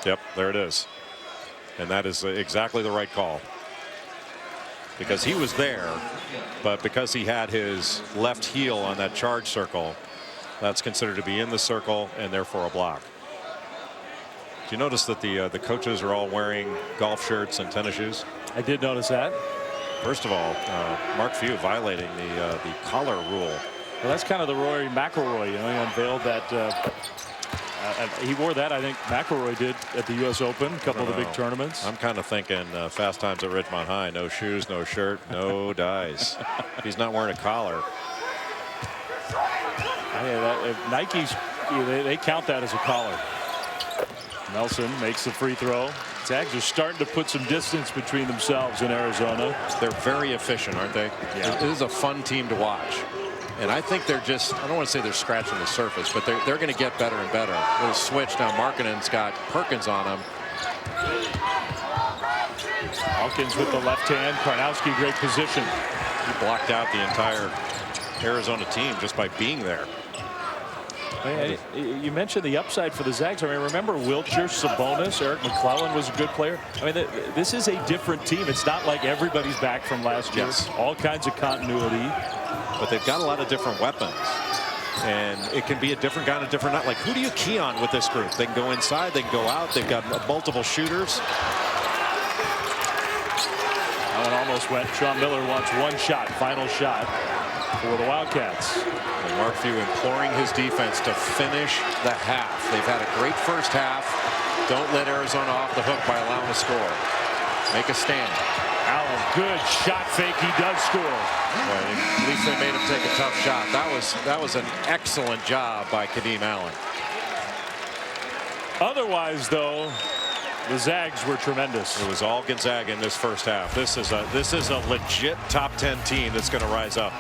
Yep, there it is. And that is exactly the right call. Because he was there, but because he had his left heel on that charge circle, that's considered to be in the circle and therefore a block. Do you notice that the coaches are all wearing golf shirts and tennis shoes? I did notice that. First of all, Mark Few violating the collar rule. Well, that's kind of the Rory McIlroy. You know, he unveiled that. He wore that, I think McIlroy did at the U.S. Open, a couple of the big tournaments. I'm kind of thinking Fast Times at Ridgemont High. No shoes, no shirt, no dice. He's not wearing a collar. Nike's, they count that as a collar. Nelson makes the free throw. Zags are starting to put some distance between themselves and Arizona. They're very efficient, aren't they? Yeah. It is a fun team to watch. And I think they're just, I don't want to say they're scratching the surface, but they're going to get better and better. Little switch now. Markkanen's got Perkins on him. Hawkins with the left hand. Karnowski, great position. He blocked out the entire Arizona team just by being there. You mentioned the upside for the Zags. I mean, remember Wiltshire, Sabonis, Eric McClellan was a good player. I mean, this is a different team. It's not like everybody's back from last year. Yes. All kinds of continuity. But they've got a lot of different weapons. And it can be a different guy on a different night. Like, who do you key on with this group? They can go inside, they can go out. They've got multiple shooters. Allen almost went. Sean Miller wants one shot, final shot for the Wildcats. And Mark Few imploring his defense to finish the half. They've had a great first half. Don't let Arizona off the hook by allowing a score. Make a stand. Allen, good shot fake. He does score. Well, at least they made him take a tough shot. That was an excellent job by Kadeem Allen. Otherwise, though, the Zags were tremendous. It was all Gonzaga in this first half. This is a legit top 10 team that's going to rise up.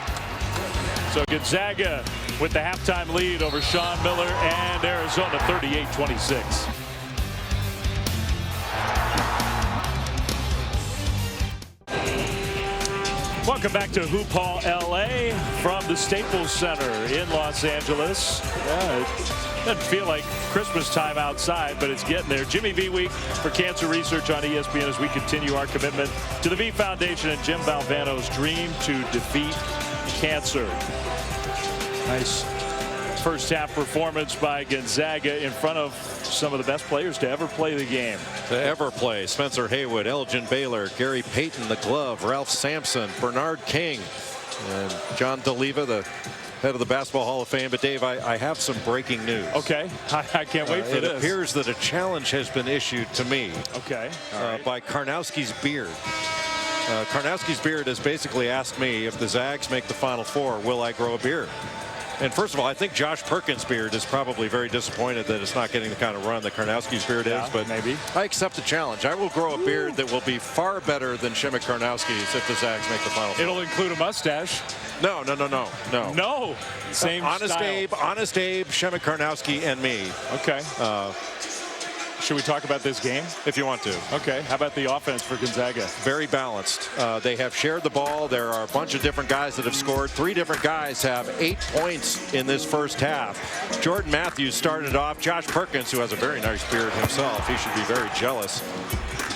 So Gonzaga with the halftime lead over Sean Miller and Arizona, 38-26. Welcome back to Hoop Hall, LA, from the Staples Center in Los Angeles. Yeah, it doesn't feel like Christmas time outside, but it's getting there. Jimmy V Week for Cancer Research on ESPN as we continue our commitment to the V Foundation and Jim Valvano's dream to defeat cancer. Nice first half performance by Gonzaga in front of some of the best players to ever play the game. To ever play. Spencer Haywood, Elgin Baylor, Gary Payton, the glove, Ralph Sampson, Bernard King, and John DeLeva, the head of the Basketball Hall of Fame. But Dave, I have some breaking news. Okay, I can't wait for this. It appears that a challenge has been issued to me. Okay. By Karnowski's Beard. Karnowski's Beard has basically asked me, if the Zags make the Final Four, will I grow a beard? And first of all, I think Josh Perkins' beard is probably very disappointed that it's not getting the kind of run that Karnowski's beard is. But maybe I accept the challenge. I will grow a beard that will be far better than Shimek Karnowski's if the Zags make the Final Four. It'll include a mustache. No. No. Same Honest style. Abe, Shimek Karnowski, and me. Okay. Should we talk about this game? If you want to. Okay. How about the offense for Gonzaga? Very balanced. They have shared the ball. There are a bunch of different guys that have scored. 3 different guys have 8 points in this first half. Jordan Matthews started off. Josh Perkins, who has a very nice beard himself, he should be very jealous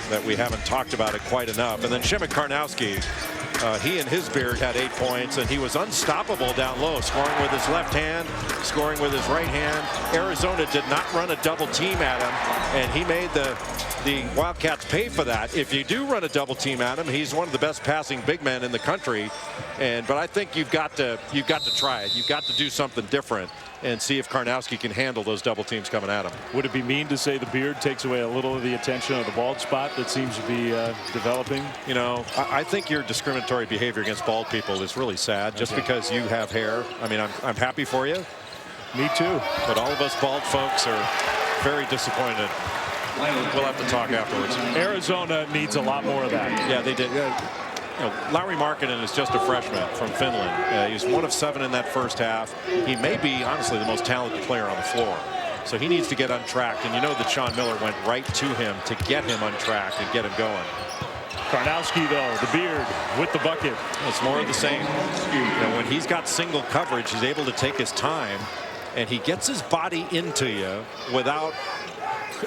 that we haven't talked about it quite enough. And then Shimek Karnowski, he and his beard had 8 points, and he was unstoppable down low, scoring with his left hand, scoring with his right hand. Arizona did not run a double team at him, and he made the the Wildcats pay for that. If you do run a double team at him, he's one of the best passing big men in the country. But I think you've got to try it. You've got to do something different and see if Karnowski can handle those double teams coming at him. Would it be mean to say the beard takes away a little of the attention of the bald spot that seems to be developing? You know, I think your discriminatory behavior against bald people is really sad. Just because you have hair. I mean, I'm happy for you. Me too. But all of us bald folks are very disappointed. We'll have to talk afterwards. Arizona needs a lot more of that. Yeah, they did. You know, Lauri Markkanen is just a freshman from Finland. He's 1 of 7 in that first half. He may be, honestly, the most talented player on the floor. So he needs to get untracked. And you know that Sean Miller went right to him to get him untracked and get him going. Karnowski, though, the beard with the bucket. It's more of the same. You know, when he's got single coverage, he's able to take his time. And he gets his body into you without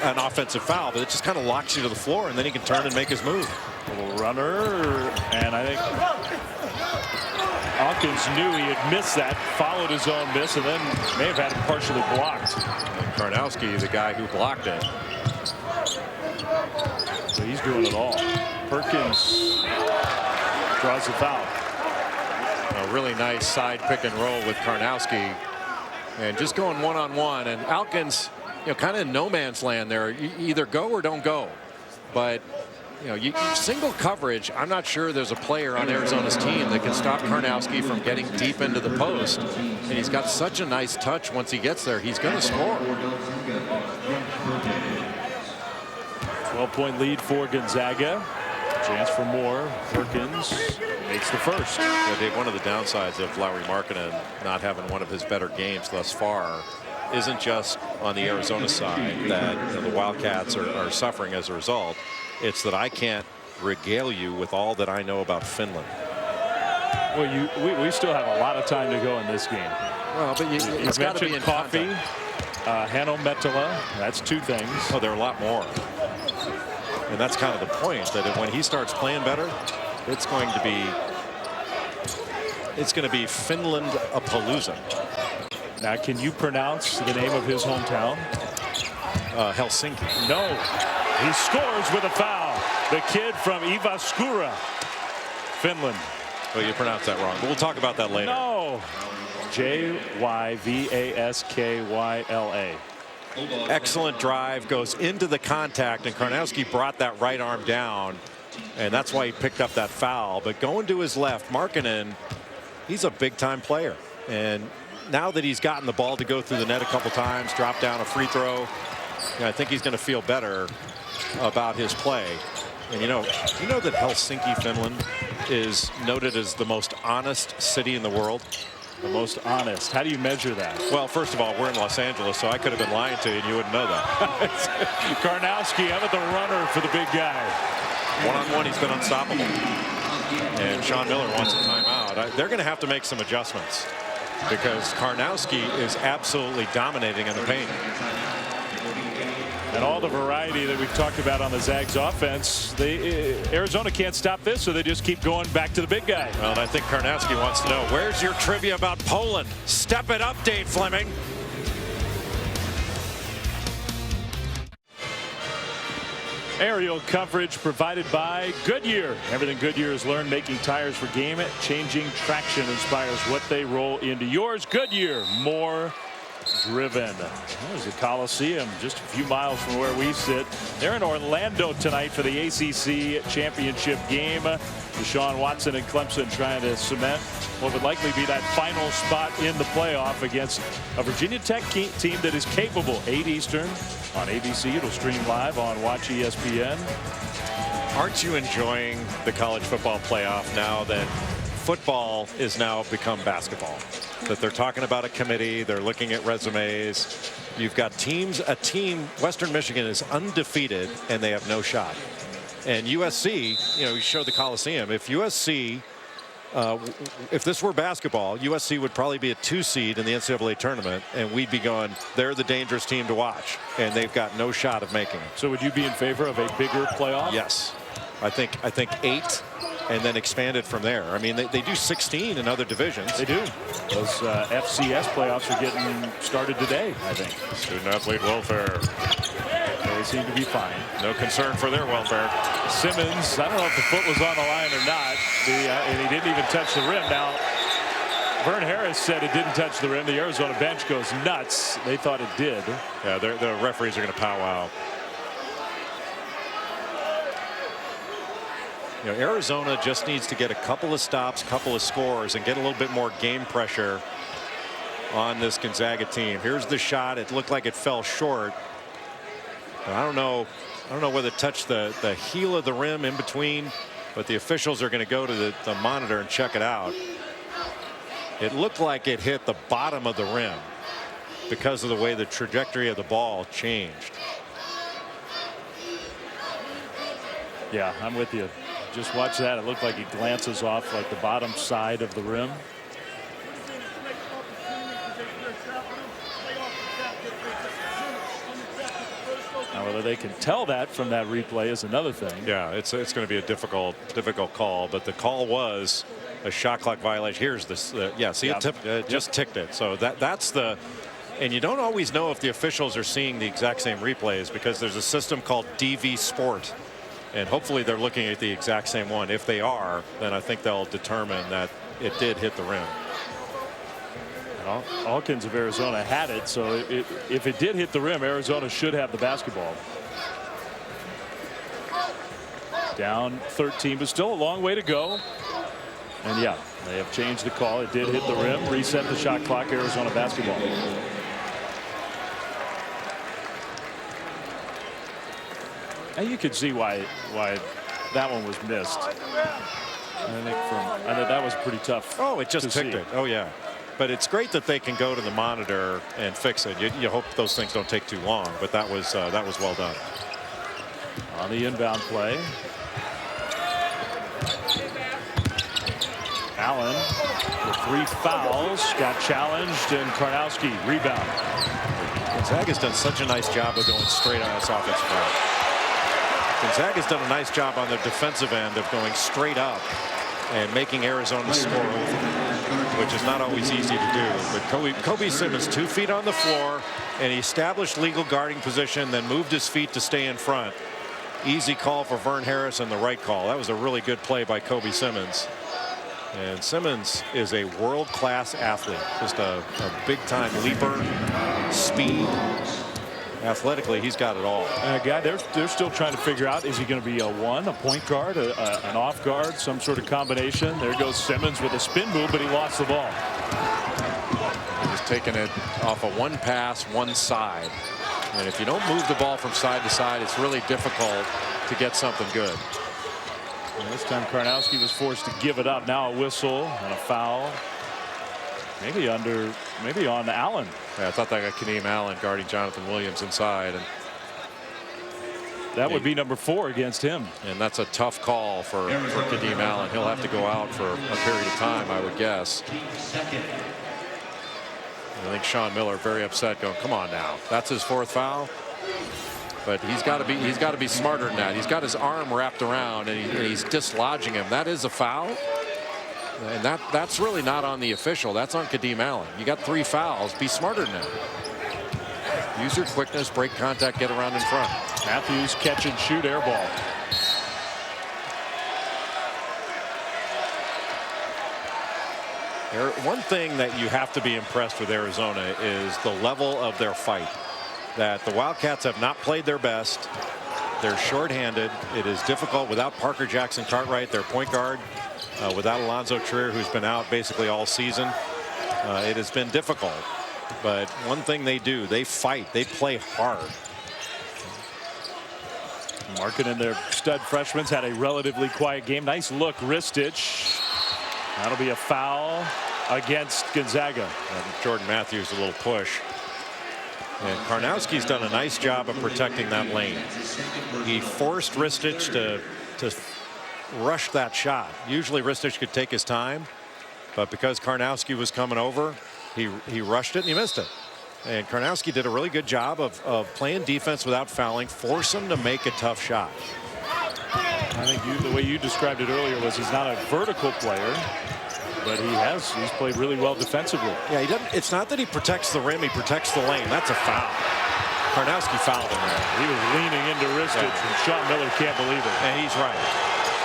an offensive foul, but it just kind of locks you to the floor, and then he can turn and make his move. A little runner, and I think Hawkins knew he had missed that, followed his own miss, and then may have had it partially blocked. And Karnowski, the guy who blocked it. So he's doing it all. Perkins draws the foul. A really nice side pick and roll with Karnowski, and just going one-on-one. And Alkins, you know, kind of in no man's land there. You either go or don't go. But you know, single coverage, I'm not sure there's a player on Arizona's team that can stop Karnowski from getting deep into the post. And he's got such a nice touch. Once he gets there, he's going to score. 12-point lead for Gonzaga. Chance for more. Perkins makes the first. Yeah, Dave, one of the downsides of Lauri Markkanen not having one of his better games thus far isn't just on the Arizona side that, you know, the Wildcats are suffering as a result. It's that I can't regale you with all that I know about Finland. Well, we still have a lot of time to go in this game. Well, but it's got to be in coffee. Hanno Metala. That's 2 things. Oh, there are a lot more. And that's kind of the point, that when he starts playing better, it's going to be Finland-a-palooza. Now, can you pronounce the name of his hometown? Helsinki. No. He scores with a foul. The kid from Jyväskylä, Finland. Well, you pronounced that wrong, but we'll talk about that later. No. Jyväskylä. Excellent drive, goes into the contact, and Karnowski brought that right arm down, and that's why he picked up that foul. But going to his left, Markkanen, he's a big-time player. And now that he's gotten the ball to go through the net a couple times, drop down a free throw, I think he's going to feel better about his play. And you know that Helsinki, Finland is noted as the most honest city in the world. The most honest. How do you measure that? Well, first of all, we're in Los Angeles, so I could have been lying to you and you wouldn't know that. Karnowski, how about the runner for the big guy? One-on-one, he's been unstoppable. And Sean Miller wants a timeout. They're going to have to make some adjustments because Karnowski is absolutely dominating in the paint. And all the variety that we've talked about on the Zags offense, Arizona can't stop this, so they just keep going back to the big guy. Well, and I think Karnowski wants to know, where's your trivia about Poland? Step it up, Dave Fleming. Aerial coverage provided by Goodyear. Everything Goodyear has learned making tires for game-changing traction inspires what they roll into yours. Goodyear, more driven. There's the Coliseum, just a few miles from where we sit. They're in Orlando tonight for the ACC championship game. Deshaun Watson and Clemson trying to cement what would likely be that final spot in the playoff against a Virginia Tech team that is capable. 8 Eastern on ABC. It'll stream live on Watch ESPN. Aren't you enjoying the college football playoff now that football is now become basketball? That they're talking about a committee, they're looking at resumes. You've got a team, Western Michigan is undefeated and they have no shot. And USC, you know, you showed the Coliseum. If USC, if this were basketball, USC would probably be a 2 seed in the NCAA tournament, and we'd be going, they're the dangerous team to watch, and they've got no shot of making it. So would you be in favor of a bigger playoff? Yes. I think 8 and then expand it from there. I mean, they do 16 in other divisions. They do. Those FCS playoffs are getting started today, I think. Student athlete welfare. They seem to be fine. No concern for their welfare. Simmons, I don't know if the foot was on the line or not. And he didn't even touch the rim. Now, Vern Harris said it didn't touch the rim. The Arizona bench goes nuts. They thought it did. Yeah, the referees are going to powwow. You know, Arizona just needs to get a couple of stops, couple of scores, and get a little bit more game pressure on this Gonzaga team. Here's the shot. It looked like it fell short. But I don't know whether it touched the heel of the rim in between, but the officials are going to go to the monitor and check it out. It looked like it hit the bottom of the rim because of the way the trajectory of the ball changed. Yeah, I'm with you. Just watch that. It looked like he glances off like the bottom side of the rim. Now, whether they can tell that from that replay is another thing. Yeah, it's going to be a difficult call, but the call was a shot clock violation. Here's this. Yeah, see, it just ticked it. So that's the. And you don't always know if the officials are seeing the exact same replays because there's a system called DV Sport. And hopefully they're looking at the exact same one. If they are, then I think they'll determine that it did hit the rim. And Hawkins of Arizona had it, so if it did hit the rim, Arizona should have the basketball. Down 13, but still a long way to go. And yeah, they have changed the call. It did hit the rim, reset the shot clock, Arizona basketball. And you could see why that one was missed. I think that was pretty tough. Oh, it just ticked it. Oh yeah, but it's great that they can go to the monitor and fix it. You hope those things don't take too long, but that was well done. On the inbound play, Allen with 3 fouls got challenged, and Karnowski rebound. Gonzaga's done such a nice job of going straight on this offensive foul. Gonzaga's done a nice job on the defensive end of going straight up and making Arizona score over, which is not always easy to do. But Kobe Simmons 2 feet on the floor, and he established legal guarding position, then moved his feet to stay in front. Easy call for Vern Harris and the right call. That was a really good play by Kobe Simmons. And Simmons is a world-class athlete, just a big-time leaper, speed. Athletically, he's got it all. And a guy they're still trying to figure out, is he going to be a point guard, an off guard, some sort of combination. There goes Simmons with a spin move, but he lost the ball. He was taking it off a one pass, one side. And if you don't move the ball from side to side, it's really difficult to get something good. And this time Karnowski was forced to give it up. Now a whistle and a foul. Maybe on Allen. Yeah, I thought that got Kadeem Allen guarding Jonathan Williams inside, and that would be number 4 against him. And that's a tough call for Kadeem Allen. He'll have to go out for a period of time, I would guess. I think Sean Miller very upset, going, "Come on now, that's his 4th foul." But he's got to be smarter than that. He's got his arm wrapped around, and he's dislodging him. That is a foul. And that's really not on the official. That's on Kadeem Allen. You got 3 fouls. Be smarter than that. Use your quickness, break contact, get around in front. Matthews catch and shoot air ball. One thing that you have to be impressed with Arizona is the level of their fight. That the Wildcats have not played their best. They're shorthanded. It is difficult without Parker Jackson Cartwright, their point guard. Without Alonzo Trier, who's been out basically all season. It has been difficult. But one thing they do, they fight. They play hard. Markin and their stud freshmen had a relatively quiet game. Nice look, Ristich. That'll be a foul against Gonzaga. And Jordan Matthews a little push. And Karnowski's done a nice job of protecting that lane. He forced Ristich to rush that shot. Usually Ristich could take his time, but because Karnowski was coming over, he rushed it and he missed it. And Karnowski did a really good job of playing defense without fouling, force him to make a tough shot. I think the way you described it earlier was he's not a vertical player, but he's played really well defensively. Yeah, he doesn't. It's not that he protects the rim; he protects the lane. That's a foul. Karnowski fouled him there. He was leaning into Ristich, and Sean Miller can't believe it. And he's right.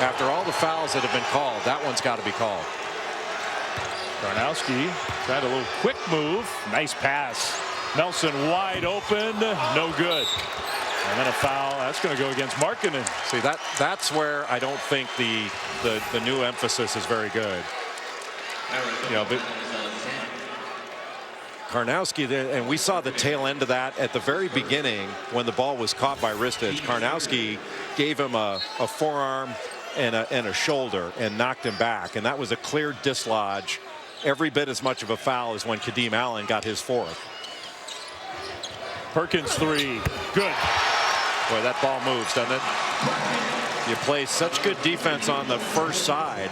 After all the fouls that have been called, that one's got to be called. Karnowski tried a little quick move. Nice pass. Nelson wide open. No good. And then a foul. That's going to go against Markkanen. See, that's where I don't think the new emphasis is very good. You know, but Karnowski, and we saw the tail end of that at the very beginning when the ball was caught by Ristich. Karnowski gave him a forearm and a shoulder and knocked him back, and that was a clear dislodge. Every bit as much of a foul as when Kadeem Allen got his fourth. Perkins three. Good. Boy, that ball moves, doesn't it? You play such good defense on the first side,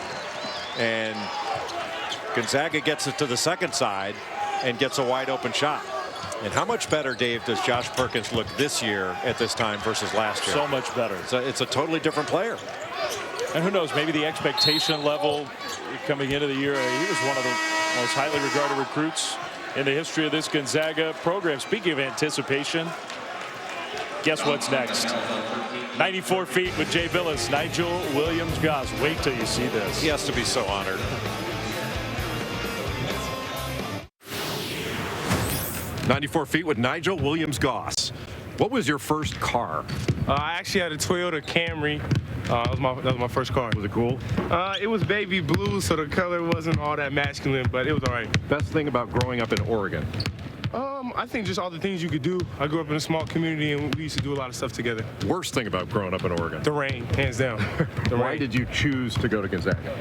and Gonzaga gets it to the second side and gets a wide open shot. And how much better, Dave, does Josh Perkins look this year at this time versus last year? So much better. It's a totally different player. And who knows, maybe the expectation level coming into the year, he was one of the most highly regarded recruits in the history of this Gonzaga program. Speaking of anticipation, guess what's next? 94 feet with Jay Billis, Nigel Williams-Goss. Wait till you see this. He has to be so honored. "94 feet with Nigel Williams-Goss." What was your first car? I actually had a Toyota Camry. That was my first car. Was it cool? It was baby blue, so the color wasn't all that masculine, but it was all right. Best thing about growing up in Oregon? I think just all the things you could do. I grew up in a small community, and we used to do a lot of stuff together. Worst thing about growing up in Oregon? The rain, hands down. Why did you choose to go to Gonzaga?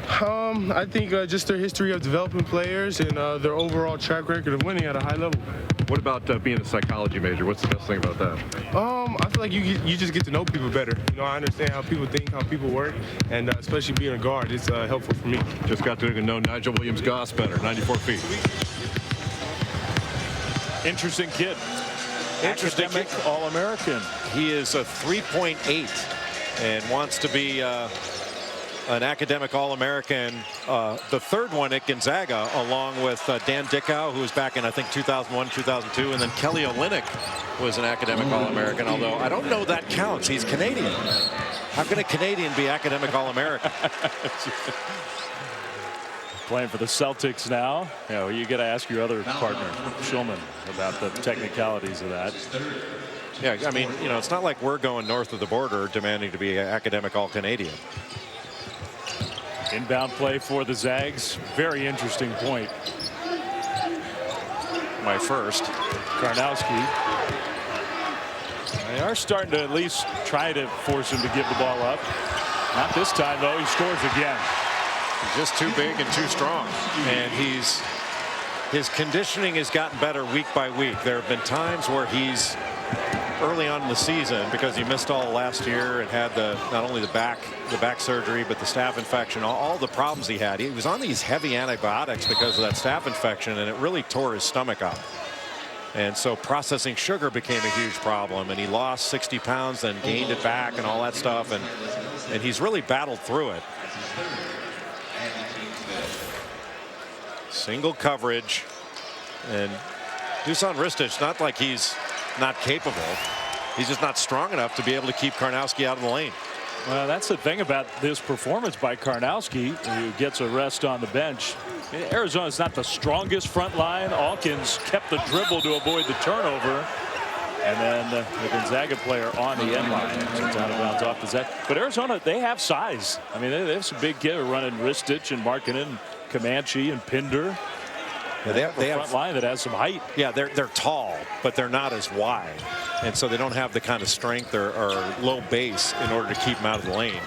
I think just their history of developing players and their overall track record of winning at a high level. What about being a psychology major? What's the best thing about that? I feel like you just get to know people better. You know, I understand how people think, how people work, and especially being a guard, it's helpful for me. Just got to know Nigel Williams-Goss better. 94 feet. Interesting kid. Interesting kid. All-American. He is a 3.8 and wants to be an academic All-American. The third one at Gonzaga, along with Dan Dickow, who was back in, I think, 2001, 2002. And then Kelly Olynyk was an academic All-American, although I don't know that counts. He's Canadian. How can a Canadian be academic All-American? Playing for the Celtics now. You know, you got to ask your other partner, Shulman, about the technicalities of that. Yeah, I mean, you know, it's not like we're going north of the border demanding to be academic All-Canadian. Inbound play for the Zags. Very interesting point. My first. Karnowski. They are starting to at least try to force him to give the ball up. Not this time, though. He scores again. He's just too big and too strong. And his conditioning has gotten better week by week. There have been times where he's early on in the season, because he missed all last year and had not only the back surgery, but the staph infection, all the problems he had. He was on these heavy antibiotics because of that staph infection, and it really tore his stomach up. And so processing sugar became a huge problem, and he lost 60 pounds and gained it back and all that stuff, and he's really battled through it. Single coverage, and Dusan Ristich, not like he's not capable. He's just not strong enough to be able to keep Karnowski out of the lane. Well, that's the thing about this performance by Karnowski, who gets a rest on the bench. Arizona's not the strongest front line. Alkins kept the dribble to avoid the turnover. And then the Gonzaga player on the end line. It's out of bounds off the Zag. But Arizona, they have size. I mean, they have some big kids running Ristich and Markkanen, Comanche and Pinder. Yeah, they have a front line that has some height. Yeah, they're tall, but they're not as wide. And so they don't have the kind of strength or low base in order to keep them out of the lane.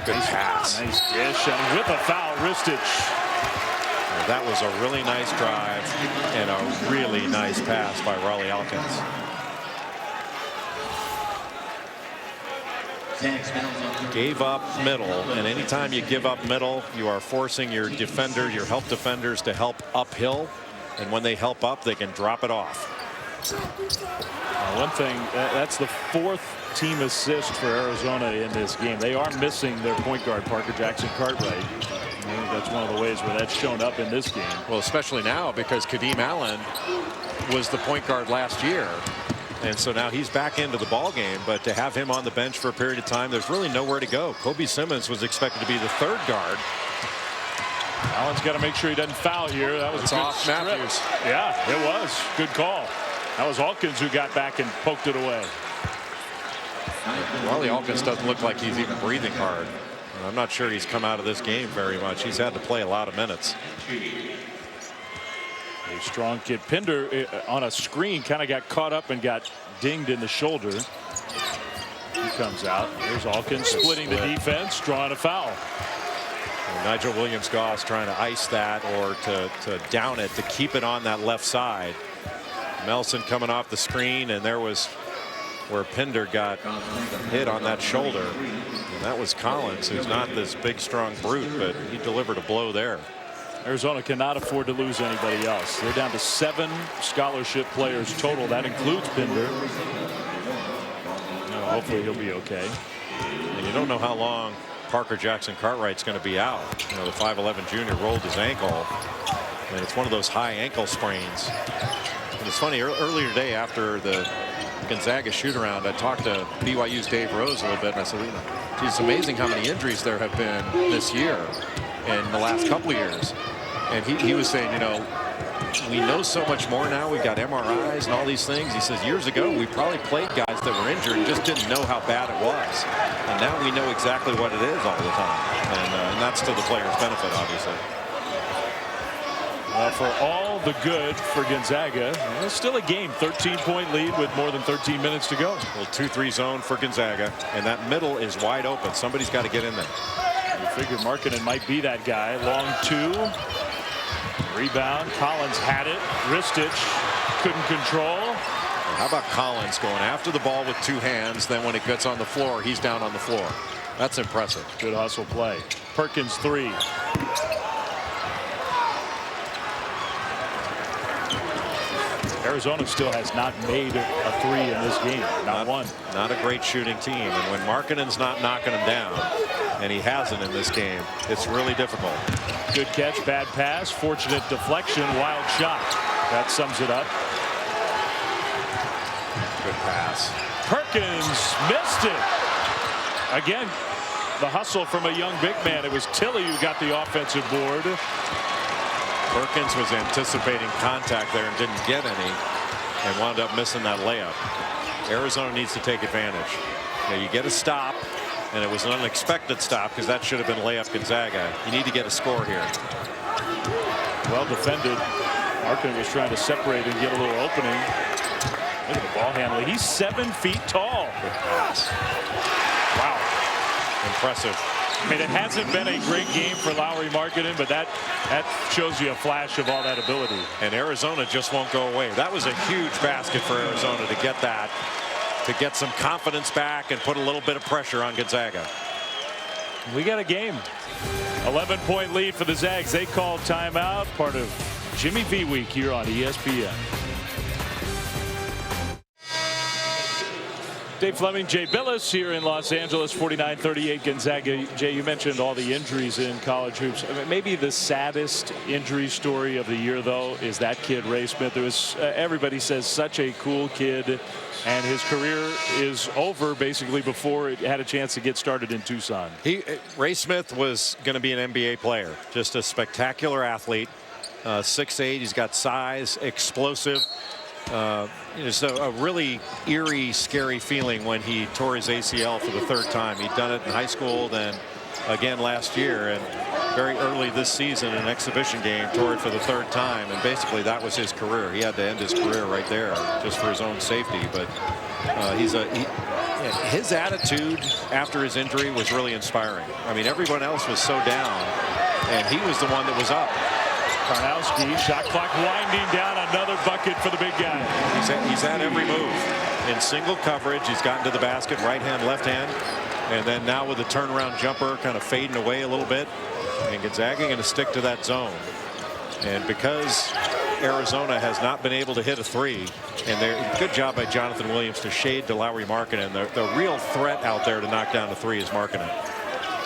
Good pass. Nice dish, and with a foul, Ristich. That was a really nice drive and a really nice pass by Raleigh Alkins. Gave up middle, and anytime you give up middle, you are forcing your defender, your help defenders, to help uphill, and when they help up, they can drop it off. One thing, that's the fourth team assist for Arizona in this game. They are missing their point guard, Parker Jackson Cartwright. I think that's one of the ways where that's shown up in this game. Well, especially now, because Kadeem Allen was the point guard last year, And so now he's back into the ball game, but to have him on the bench for a period of time, there's really nowhere to go. Kobe Simmons was expected to be the third guard. Allen's got to make sure he doesn't foul here. That was a good off strip. Matthews. Yeah, it was. Good call. That was Alkins who got back and poked it away. Wally Alkins doesn't look like he's even breathing hard. I'm not sure he's come out of this game very much. He's had to play a lot of minutes. A strong kid. Pinder on a screen kind of got caught up and got dinged in the shoulder. He comes out. There's Alkins splitting the defense, drawing a foul. And Nigel Williams-Goss trying to ice that or to down it, to keep it on that left side. Melson coming off the screen, and there was where Pinder got hit on that shoulder. And that was Collins, who's not this big, strong brute, but he delivered a blow there. Arizona cannot afford to lose anybody else. They're down to 7 scholarship players total. That includes Pinder. Hopefully he'll be okay. And you don't know how long Parker Jackson Cartwright's going to be out. You know, the 5'11" junior rolled his ankle, and it's one of those high ankle sprains. And it's funny, earlier today after the Gonzaga shoot-around, I talked to BYU's Dave Rose a little bit, and I said, geez, it's amazing how many injuries there have been this year and the last couple of years. And he was saying, you know, we know so much more now. We've got MRIs and all these things. He says years ago we probably played guys that were injured and just didn't know how bad it was. And now we know exactly what it is all the time. And that's to the player's benefit, obviously. For all the good for Gonzaga, it's still a game. 13-point lead with more than 13 minutes to go. Well, 2-3 zone for Gonzaga, and that middle is wide open. Somebody's got to get in there. You figure Markkanen might be that guy. Long 2. Rebound. Collins had it. Ristich couldn't control. How about Collins going after the ball with 2 hands, then when it gets on the floor, he's down on the floor. That's impressive. Good hustle play. Perkins 3. Arizona still has not made a 3 in this game. Not one. Not a great shooting team. And when Markkanen's not knocking him down, and he hasn't in this game, it's really difficult. Good catch, bad pass, fortunate deflection, wild shot. That sums it up. Good pass. Perkins missed it. Again, the hustle from a young big man. It was Tilly who got the offensive board. Perkins was anticipating contact there and didn't get any, and wound up missing that layup. Arizona needs to take advantage. You get a stop, and it was an unexpected stop because that should have been layup Gonzaga. You need to get a score here. Well defended. Markkanen was trying to separate and get a little opening. Look at the ball handling. He's 7 feet tall. Wow. Impressive. I mean, it hasn't been a great game for Lauri Markkanen, but that shows you a flash of all that ability. And Arizona just won't go away. That was a huge basket for Arizona to get that, to get some confidence back and put a little bit of pressure on Gonzaga. We got a game. 11-point lead for the Zags. They called timeout. Part of Jimmy V Week here on ESPN. Dave Fleming, Jay Billis here in Los Angeles. 49-38 Gonzaga. Jay, you mentioned all the injuries in college hoops. I mean, maybe the saddest injury story of the year, though, is that kid Ray Smith. There was everybody says such a cool kid, and his career is over basically before it had a chance to get started in Tucson. Ray Smith was going to be an NBA player. Just a spectacular athlete. 6'8". He's got size, explosive. It's a really eerie, scary feeling when he tore his ACL for the 3rd time. He'd done it in high school, then again last year, and very early this season, an exhibition game, tore it for the 3rd time, and basically that was his career. He had to end his career right there just for his own safety. But his attitude after his injury was really inspiring. I mean, everyone else was so down, and he was the one that was up. Karnowski, shot clock winding down, another bucket for the big guy. He's had every move. In single coverage, he's gotten to the basket, right hand, left hand. And then now with the turnaround jumper kind of fading away a little bit. And Gonzaga going to stick to that zone. And because Arizona has not been able to hit a 3, and good job by Jonathan Williams to shade to Lauri Markkanen. The real threat out there to knock down the 3 is Markkanen.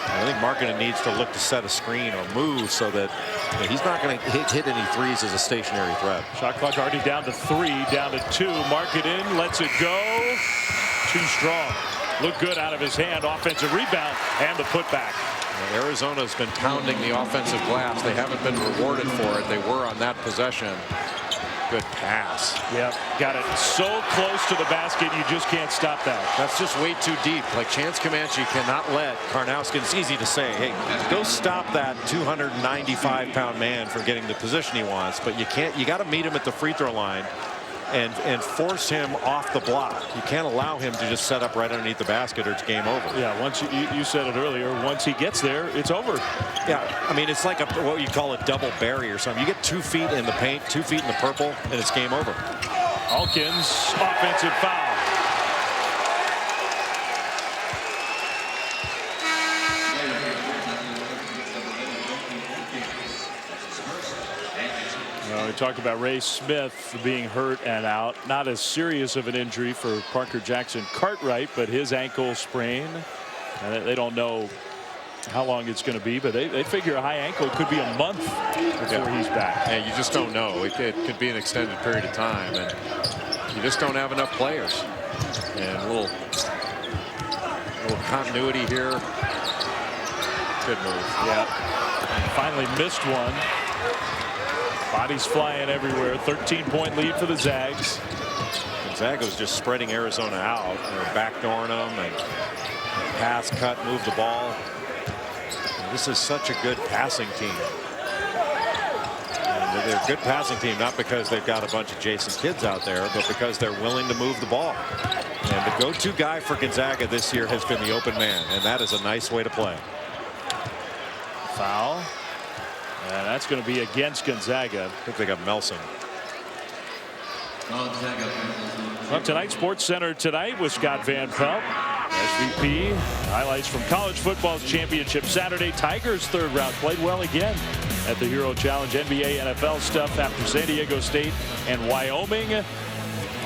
I think Markkanen needs to look to set a screen or move so that he's not going to hit any threes as a stationary threat. Shot clock already down to 3, down to 2. Markkanen lets it go. Too strong. Looked good out of his hand. Offensive rebound and the putback. Arizona's been pounding the offensive glass. They haven't been rewarded for it. They were on that possession. Good pass. Yep, got it so close to the basket, you just can't stop that. That's just way too deep. Like, Chance Comanche cannot let Karnowski. It's easy to say, hey, go stop that 295-pound man from getting the position he wants, but you can't. You got to meet him at the free throw line and force him off the block. You can't allow him to just set up right underneath the basket or it's game over. Yeah, once you said it earlier, once he gets there, it's over. Yeah, I mean, it's like what you call a double barrier or something. You get 2 feet in the paint, 2 feet in the purple, and it's game over. Alkins, offensive foul. We talked about Ray Smith being hurt and out. Not as serious of an injury for Parker Jackson Cartwright, but his ankle sprain. And they don't know how long it's going to be, but they figure a high ankle could be a month before he's back. Yeah, you just don't know. It could be an extended period of time, and you just don't have enough players. And a little continuity here. Good move. Yeah. And finally missed one. Bodies flying everywhere. 13-point lead for the Zags. Gonzaga was just spreading Arizona out. They were backdooring them and pass, cut, move the ball. And this is such a good passing team. And they're a good passing team, not because they've got a bunch of Jason Kidds out there, but because they're willing to move the ball. And the go-to guy for Gonzaga this year has been the open man, and that is a nice way to play. Foul. And that's going to be against Gonzaga. I think they got Melson. Well, tonight's Sports Center tonight with Scott Van Pelt, SVP. Highlights from college football's championship Saturday. Tigers third round played well again at the Hero Challenge. NBA, NFL stuff after San Diego State and Wyoming.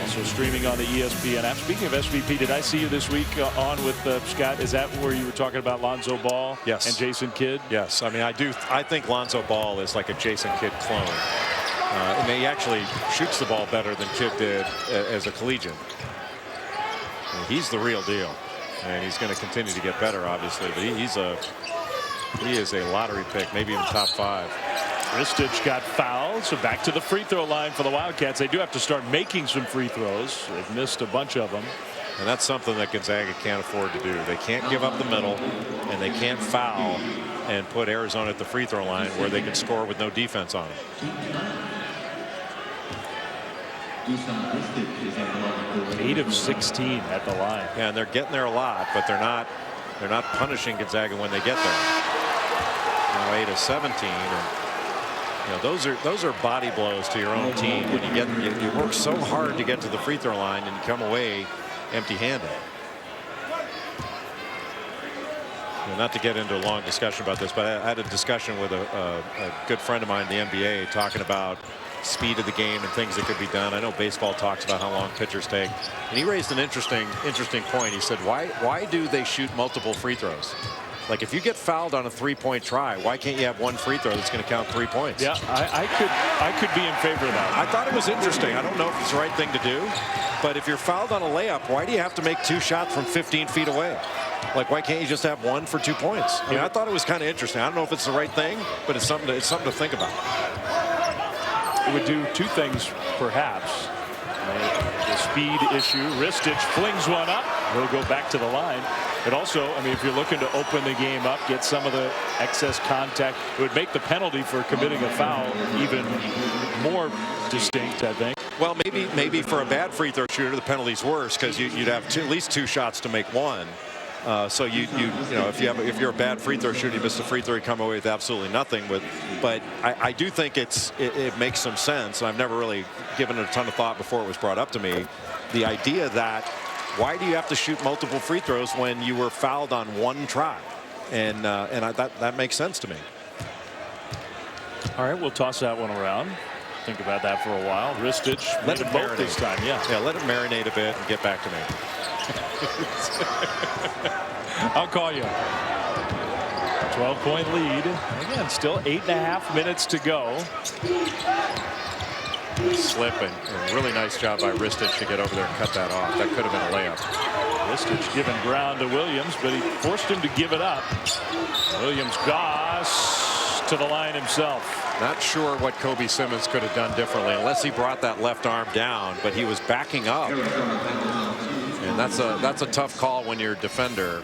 Also streaming on the ESPN app. Speaking of SVP, did I see you this week on with Scott? Is that where you were talking about Lonzo Ball? Yes. And Jason Kidd? Yes. I mean, I think Lonzo Ball is like a Jason Kidd clone. And he actually shoots the ball better than Kidd did as a collegiate. And he's the real deal. And he's going to continue to get better, obviously. But he is a lottery pick, maybe even top 5. Ristich got fouled, so back to the free throw line for the Wildcats. They do have to start making some free throws. They've missed a bunch of them. And that's something that Gonzaga can't afford to do. They can't give up the middle, and they can't foul and put Arizona at the free throw line where they can score with no defense on them. 8 of 16 at the line. Yeah, and they're getting there a lot, but they're not punishing Gonzaga when they get there. Now 8 of 17. And, you know, those are body blows to your own team when you work so hard to get to the free throw line and you come away empty-handed. Not to get into a long discussion about this, but I had a discussion with a good friend of mine in the NBA talking about speed of the game and things that could be done. I know baseball talks about how long pitchers take, and he raised an interesting point. He said, why do they shoot multiple free throws? Like, if you get fouled on a 3-point try, why can't you have one free throw that's going to count 3 points? Yeah, I could be in favor of that. I thought it was interesting. I don't know if it's the right thing to do, but if you're fouled on a layup, why do you have to make 2 shots from 15 feet away? Like, why can't you just have 1 for 2 points? I mean, I thought it was kind of interesting. I don't know if it's the right thing, but it's something to think about. It would do 2 things, perhaps. The speed issue. Ristich flings one up. He'll go back to the line. But also, I mean, if you're looking to open the game up, get some of the excess contact, it would make the penalty for committing a foul even more distinct, I think. Well, maybe for a bad free throw shooter, the penalty's worse because you'd have at least 2 shots to make 1. So you know, if you're a bad free throw shooter, you miss a free throw, you come away with absolutely nothing. But I do think it makes some sense. I've never really given it a ton of thought before it was brought up to me. The idea that why do you have to shoot multiple free throws when you were fouled on 1 try? And that makes sense to me. All right, we'll toss that one around. Think about that for a while. Ristich let it both this time. Yeah, let it marinate a bit and get back to me. I'll call you. 12-point lead. Again, still 8.5 minutes to go. Slipping. A really nice job by Ristich to get over there and cut that off. That could have been a layup. Ristich giving ground to Williams, but he forced him to give it up. Williams Goss to the line himself. Not sure what Kobe Simmons could have done differently unless he brought that left arm down, but he was backing up. And that's a tough call when you're a defender.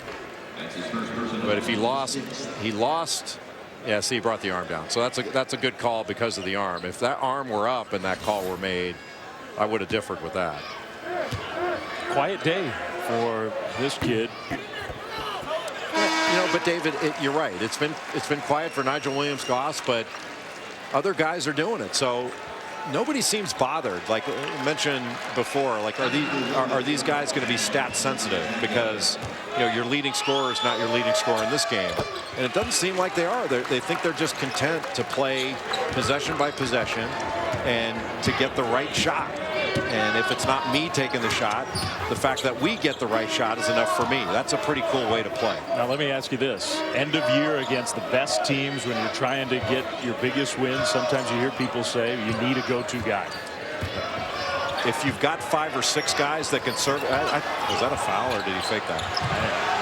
But if he lost. Yeah, see, he brought the arm down. So that's a good call because of the arm. If that arm were up and that call were made, I would have differed with that. Quiet day for this kid. You know, but David, you're right. It's been quiet for Nigel Williams-Goss, but other guys are doing it. So nobody seems bothered. Like I mentioned before, like are these guys going to be stat sensitive because your leading scorer is not your leading scorer in this game, and it doesn't seem like they are. They think they're just content to play possession by possession and to get the right shot. And if it's not me taking the shot, the fact that we get the right shot is enough for me. That's a pretty cool way to play. Now let me ask you this. End of year against the best teams, when you're trying to get your biggest wins, sometimes you hear people say you need a go-to guy. If you've got 5 or 6 guys that can serve. Was that a foul or did he fake that?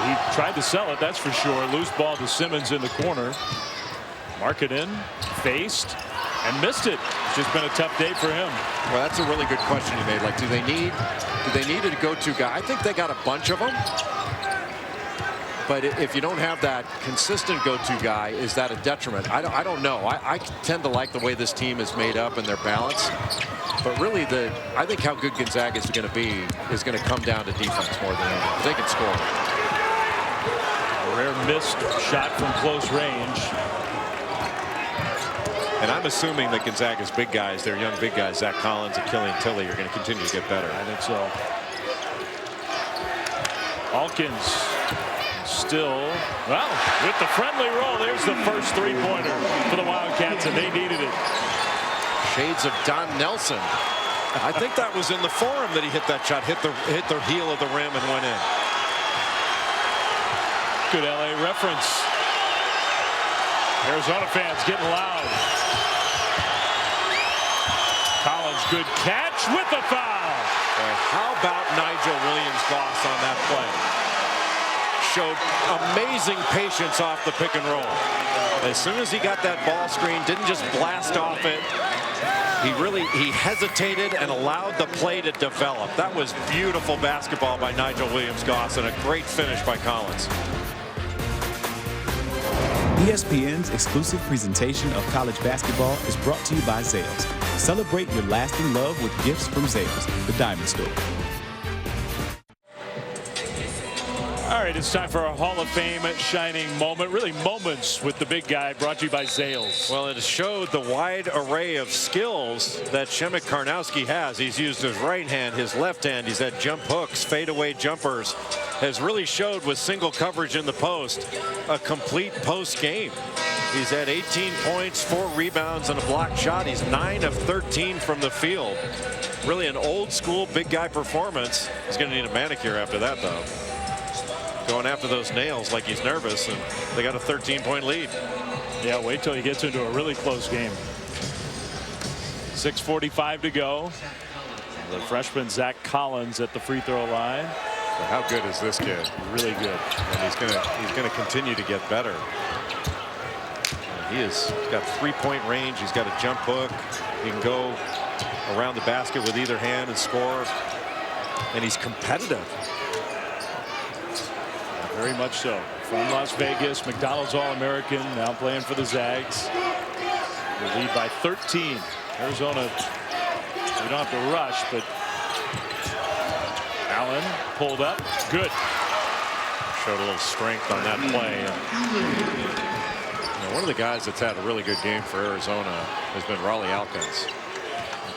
He tried to sell it, that's for sure. Loose ball to Simmons in the corner. Markkanen faced and missed it. It's just been a tough day for him. Well, that's a really good question you made. Like, do they need a go-to guy? I think they got a bunch of them. But if you don't have that consistent go-to guy, is that a detriment? I don't know. I tend to like the way this team is made up and their balance. But really, I think how good Gonzaga is going to be is going to come down to defense more than anything. They can score. A rare missed shot from close range. And I'm assuming that Gonzaga's big guys, their young big guys, Zach Collins and Killian Tilly, are going to continue to get better. I think so. Hawkins still, well, with the friendly roll, there's the first three-pointer for the Wildcats, and they needed it. Shades of Don Nelson. I think that was in the forum that he hit that shot, hit the heel of the rim and went in. Good LA reference. Arizona fans getting loud. Collins, good catch with the foul. How about Nigel Williams-Goss on that play? Showed amazing patience off the pick and roll. As soon as he got that ball screen, didn't just blast off it. He hesitated and allowed the play to develop. That was beautiful basketball by Nigel Williams-Goss and a great finish by Collins. ESPN's exclusive presentation of college basketball is brought to you by Zales. Celebrate your lasting love with gifts from Zales, the Diamond Store. All right, it's time for our Hall of Fame shining moment. Really moments with the big guy, brought to you by Zales. Well, it showed the wide array of skills that Shemek Karnowski has. He's used his right hand, his left hand. He's had jump hooks, fadeaway jumpers. Has really showed with single coverage in the post a complete post game. He's had 18 points, 4 rebounds, and a blocked shot. He's 9 of 13 from the field. Really an old school big guy performance. He's going to need a manicure after that, though. Going after those nails like he's nervous, and they got a 13-point lead. Yeah, wait till he gets into a really close game. 6:45 to go. The freshman Zach Collins at the free throw line. But how good is this kid? Really good. And he's gonna continue to get better. He's got 3-point range. He's got a jump hook. He can go around the basket with either hand and score. And he's competitive. Very much so. From Las Vegas, McDonald's All-American, now playing for the Zags. They lead by 13. Arizona, you don't have to rush, but Allen pulled up. Good. Showed a little strength on that play. One of the guys that's had a really good game for Arizona has been Raleigh Alkins.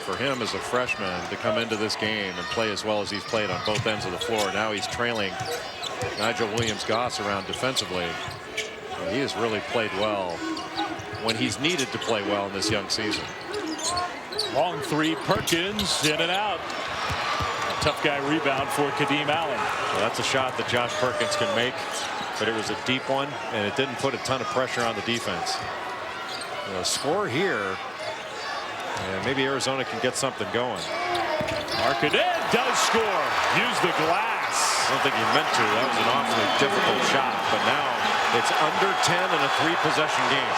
For him as a freshman to come into this game and play as well as he's played on both ends of the floor. Now he's trailing Nigel Williams-Goss around defensively. He has really played well when he's needed to play well in this young season. Long three, Perkins in and out. tough guy rebound for Kadeem Allen. Well, that's a shot that Josh Perkins can make, but it was a deep one, and it didn't put a ton of pressure on the defense. Score here, and maybe Arizona can get something going. Markkanen does score. Use the glass. I don't think he meant to. That was an awfully difficult shot, but now it's under 10 in a 3-possession game.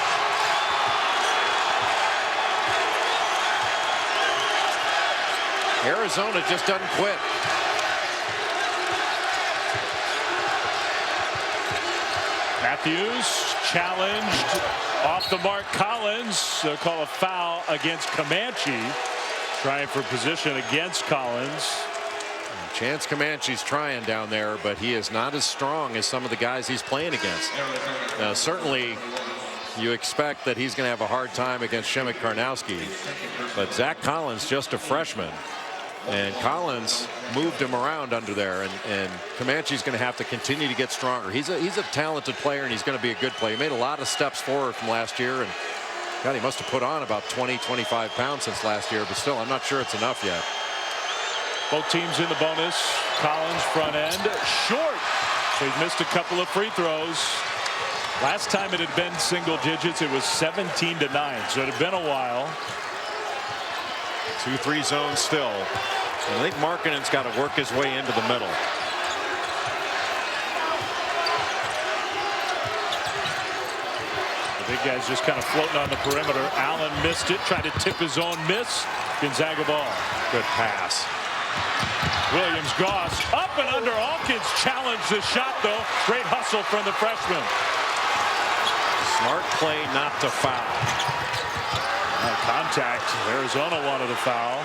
Arizona just doesn't quit. Matthews challenged off the mark. Collins. They'll call a foul against Comanche. Trying for position against Collins. Chance Comanche's trying down there, but he is not as strong as some of the guys he's playing against. Now, certainly you expect that he's going to have a hard time against Shemek Karnowski, but Zach Collins, just a freshman, and Collins moved him around under there, and Comanche's going to have to continue to get stronger. He's a talented player, and he's going to be a good player. He made a lot of steps forward from last year, and God, he must have put on about 20-25 pounds since last year, but still, I'm not sure it's enough yet. Both teams in the bonus. Collins front end short, so he's missed a couple of free throws. Last time it had been single digits, it was 17-9, so it had been a while. 2-3 zone still. And I think Markkanen's got to work his way into the middle. The big guy's just kind of floating on the perimeter. Allen missed it, tried to tip his own miss. Gonzaga ball. Good pass. Williams Goss up and under. Alkins challenged the shot, though. Great hustle from the freshman. Smart play not to foul. Contact. Arizona wanted a foul.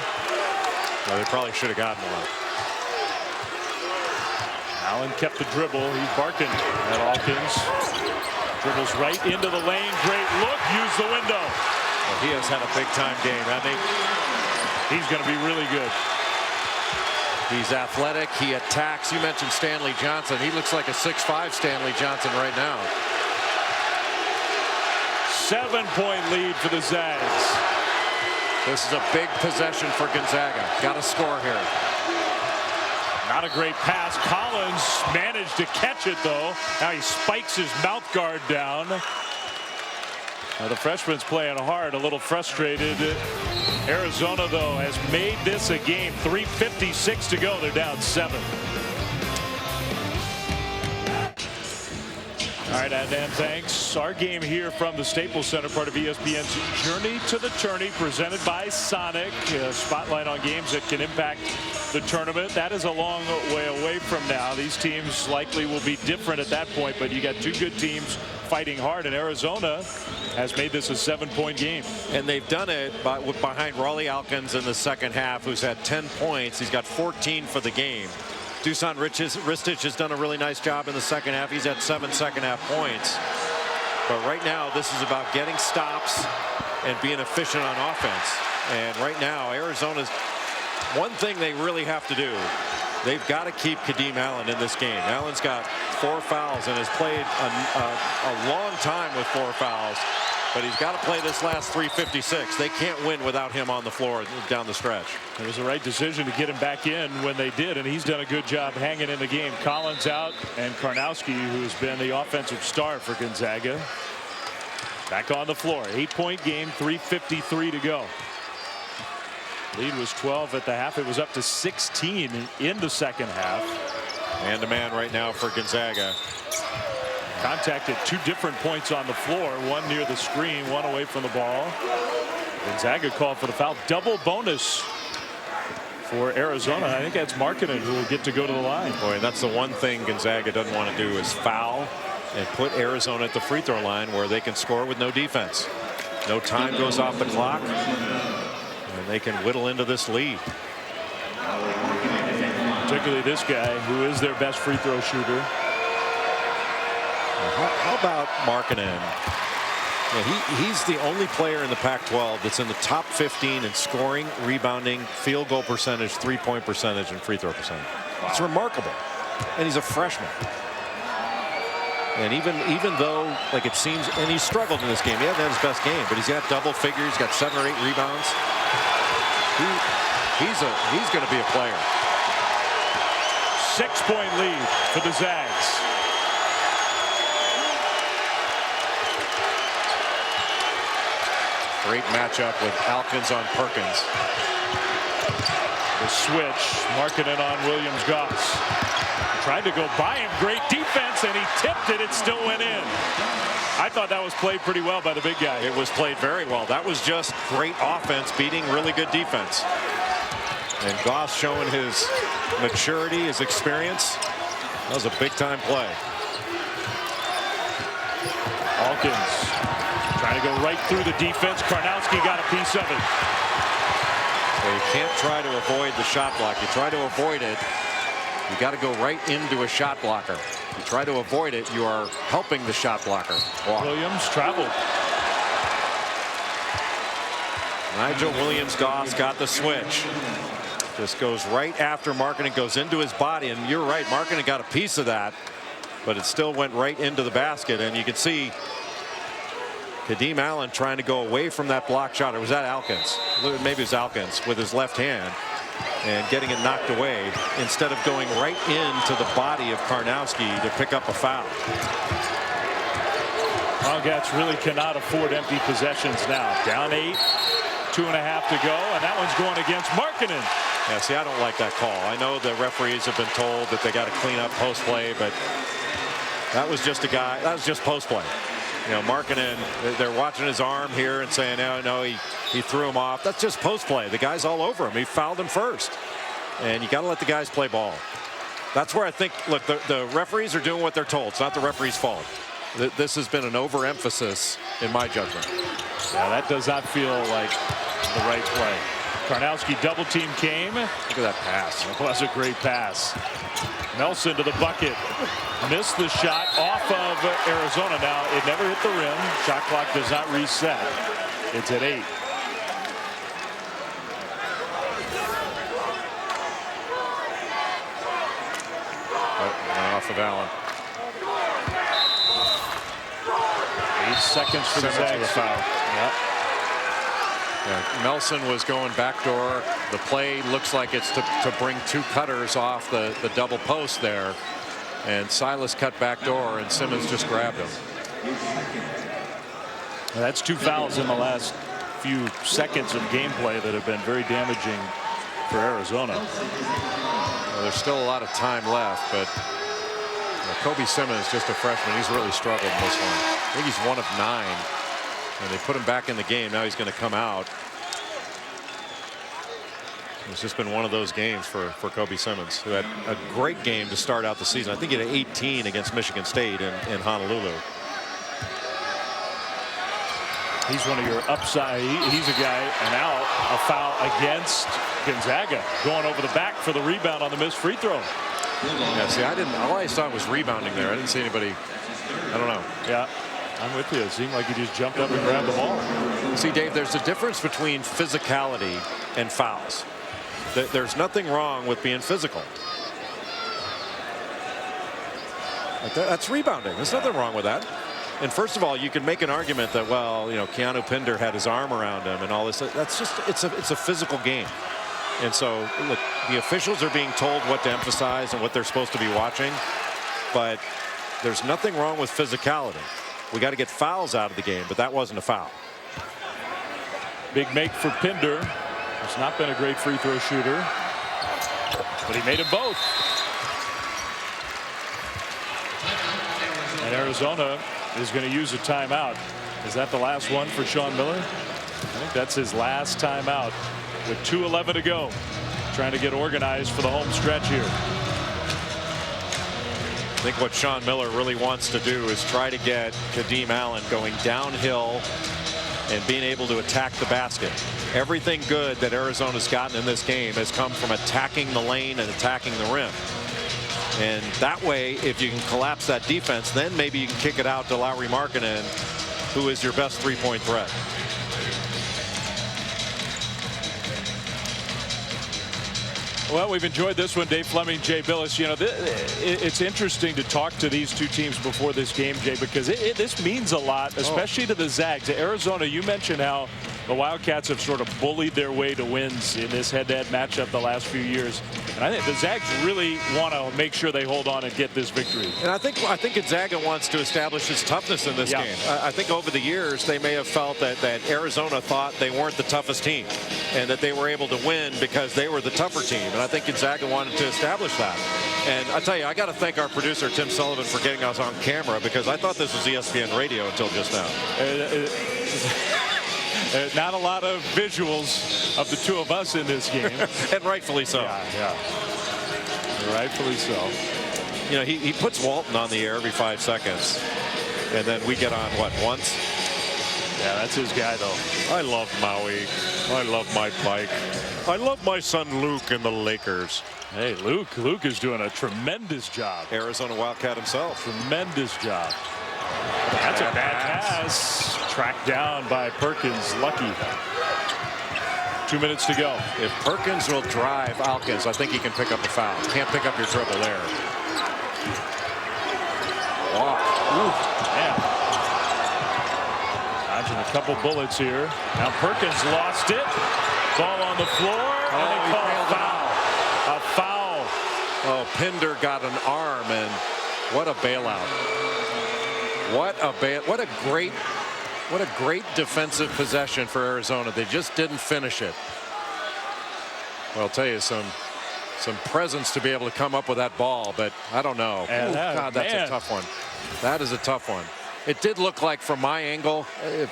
Well, they probably should have gotten one. Allen kept the dribble. He's barking at Alkins. Dribbles right into the lane. Great look. Use the window. Well, he has had a big-time game, hasn't he? He's going to be really good. He's athletic. He attacks. You mentioned Stanley Johnson. He looks like a 6'5" Stanley Johnson right now. 7-point lead for the Zags. This is a big possession for Gonzaga. Got to score here. Not a great pass. Collins managed to catch it, though. Now he spikes his mouth guard down. Now the freshman's playing hard, a little frustrated. Arizona, though, has made this a game. 3:56 to go. They're down 7. All right, Adnan, thanks. Our game here from the Staples Center, part of ESPN's Journey to the Tourney, presented by Sonic. Spotlight on games that can impact the tournament. That is a long way away from now. These teams likely will be different at that point, but you got two good teams fighting hard, and Arizona has made this a 7-point game. And they've done it behind Raleigh Alkins in the second half, who's had 10 points. He's got 14 for the game. Dusan Ristich has done a really nice job in the second half. He's had 7 second-half points. But right now, this is about getting stops and being efficient on offense. And right now, Arizona's one thing they really have to do. They've got to keep Kadeem Allen in this game. Allen's got 4 fouls and has played a long time with 4 fouls. But he's got to play this last 3:56. They can't win without him on the floor down the stretch. It was the right decision to get him back in when they did, and he's done a good job hanging in the game. Collins out, and Karnowski, who's been the offensive star for Gonzaga, back on the floor. 8-point game, 3:53 to go. Lead was 12 at the half. It was up to 16 in the second half. Man-to-man right now for Gonzaga. Contact at 2 different points on the floor, one near the screen, one away from the ball. Gonzaga called for the foul. Double bonus for Arizona. I think that's Markkanen who will get to go to the line. Boy, that's the one thing Gonzaga doesn't want to do is foul and put Arizona at the free throw line where they can score with no defense. No time goes off the clock, and they can whittle into this lead. Particularly this guy, who is their best free throw shooter. How about Markkanen? Yeah, he's the only player in the Pac-12 that's in the top 15 in scoring, rebounding, field goal percentage, 3-point percentage, and free throw percentage. It's remarkable. And he's a freshman. And even though, like it seems, and he struggled in this game. He hasn't had his best game, but he's got double figures. He's got 7 or 8 rebounds. He's going to be a player. 6-point lead for the Zags. Great matchup with Alkins on Perkins. The switch, Markkanen on Williams-Goss. Tried to go by him, great defense, and he tipped it. It still went in. I thought that was played pretty well by the big guy. It was played very well. That was just great offense beating really good defense. And Goss showing his maturity, his experience. That was a big-time play. Alkins trying to go right through the defense. Karnowski got a piece of it. So you can't try to avoid the shot block. You try to avoid it, you got to go right into a shot blocker. You try to avoid it, you are helping the shot blocker walk. Williams traveled. Nigel Williams-Goss got the switch. Just goes right after Markkanen, goes into his body, and you're right, Markkanen got a piece of that, but it still went right into the basket, and you can see Kadeem Allen trying to go away from that block shot. Or was that Alkins? Maybe it was Alkins with his left hand and getting it knocked away instead of going right into the body of Karnowski to pick up a foul. Wildcats really cannot afford empty possessions now. Down 8, 2.5 to go, and that one's going against Markkanen. Yeah, see, I don't like that call. I know the referees have been told that they got to clean up post play, but that was just a guy. That was just post play. You know, Markkanen, they're watching his arm here and saying, no, he threw him off. That's just post play. The guy's all over him. He fouled him first. And you got to let the guys play ball. That's where I think, look, the referees are doing what they're told. It's not the referee's fault. This has been an overemphasis in my judgment. Yeah, that does not feel like the right play. Karnowski double team came. Look at that pass. That was a great pass. Nelson to the bucket. Missed the shot off of Arizona. Now, it never hit the rim. Shot clock does not reset. It's at 8. Off of Allen. 8 seconds for the Zags. Foul. Yep. Yeah, Nelson was going backdoor. The play looks like it's to bring 2 cutters off the double post there. And Silas cut backdoor, and Simmons just grabbed him. Well, that's 2 fouls in the last few seconds of gameplay that have been very damaging for Arizona. Well, there's still a lot of time left, but Kobe Simmons, just a freshman, he's really struggled in this one. I think he's 1 of 9. And they put him back in the game. Now he's going to come out. It's just been one of those games for Kobe Simmons, who had a great game to start out the season. I think he had 18 against Michigan State in Honolulu. He's one of your upside. He's a guy, and now a foul against Gonzaga, going over the back for the rebound on the missed free throw. Yeah, see, all I saw was rebounding there. I didn't see anybody. I don't know. Yeah. I'm with you. It seemed like he just jumped up and grabbed the ball. See, Dave, there's a difference between physicality and fouls. There's nothing wrong with being physical. That's rebounding. There's nothing wrong with that. And first of all, you can make an argument that, well, you know, Keanu Pinder had his arm around him and all this. That's just, it's a physical game. And so, look, the officials are being told what to emphasize and what they're supposed to be watching. But there's nothing wrong with physicality. We got to get fouls out of the game, but that wasn't a foul. Big make for Pinder. He's not been a great free throw shooter, but he made them both. And Arizona is going to use a timeout. Is that the last one for Sean Miller? I think that's his last timeout with 2:11 to go. Trying to get organized for the home stretch here. I think what Sean Miller really wants to do is try to get Kadeem Allen going downhill and being able to attack the basket. Everything good that Arizona's gotten in this game has come from attacking the lane and attacking the rim. And that way, if you can collapse that defense, then maybe you can kick it out to Lauri Markkanen, who is your best three-point threat. Well, we've enjoyed this one. Dave Fleming, Jay Billis. You know, it's interesting to talk to these two teams before this game, Jay, because this means a lot, especially to the Zags. Arizona, you mentioned how the Wildcats have sort of bullied their way to wins in this head-to-head matchup the last few years. And I think the Zags really want to make sure they hold on and get this victory. And I think Gonzaga wants to establish its toughness in this game. I think over the years they may have felt that Arizona thought they weren't the toughest team and that they were able to win because they were the tougher team. And I think Gonzaga wanted to establish that. And I tell you, I got to thank our producer Tim Sullivan for getting us on camera, because I thought this was ESPN radio until just now. Not a lot of visuals of the two of us in this game. And rightfully so. Yeah. Rightfully so. You know, he puts Walton on the air every 5 seconds. And then we get on, what, once? Yeah, that's his guy, though. I love Maui. I love my bike. I love my son Luke and the Lakers. Hey, Luke is doing a tremendous job. Arizona Wildcat himself. Tremendous job. That's a bad pass. Tracked down by Perkins. Lucky. 2 minutes to go. If Perkins will drive Alkins, I think he can pick up a foul. Can't pick up your dribble there. Wow. Ooh, man. Dodging a couple bullets here. Now Perkins lost it. Ball on the floor. And they call a foul. A foul. Oh, Pinder got an arm, and what a bailout. What a great defensive possession for Arizona. They just didn't finish it. Well, I'll tell you, some presence to be able to come up with that ball, but I don't know. And God, that's a tough one. That is a tough one. It did look like from my angle,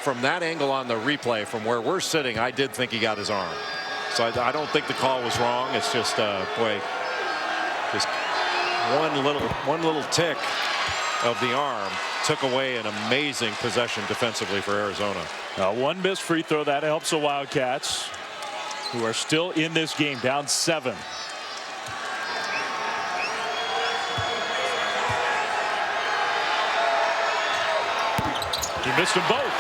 from that angle on the replay, from where we're sitting, I did think he got his arm. So I don't think the call was wrong. It's just, boy, just one little tick of the arm took away an amazing possession defensively for Arizona. One missed free throw. That helps the Wildcats, who are still in this game, down 7. He missed them both.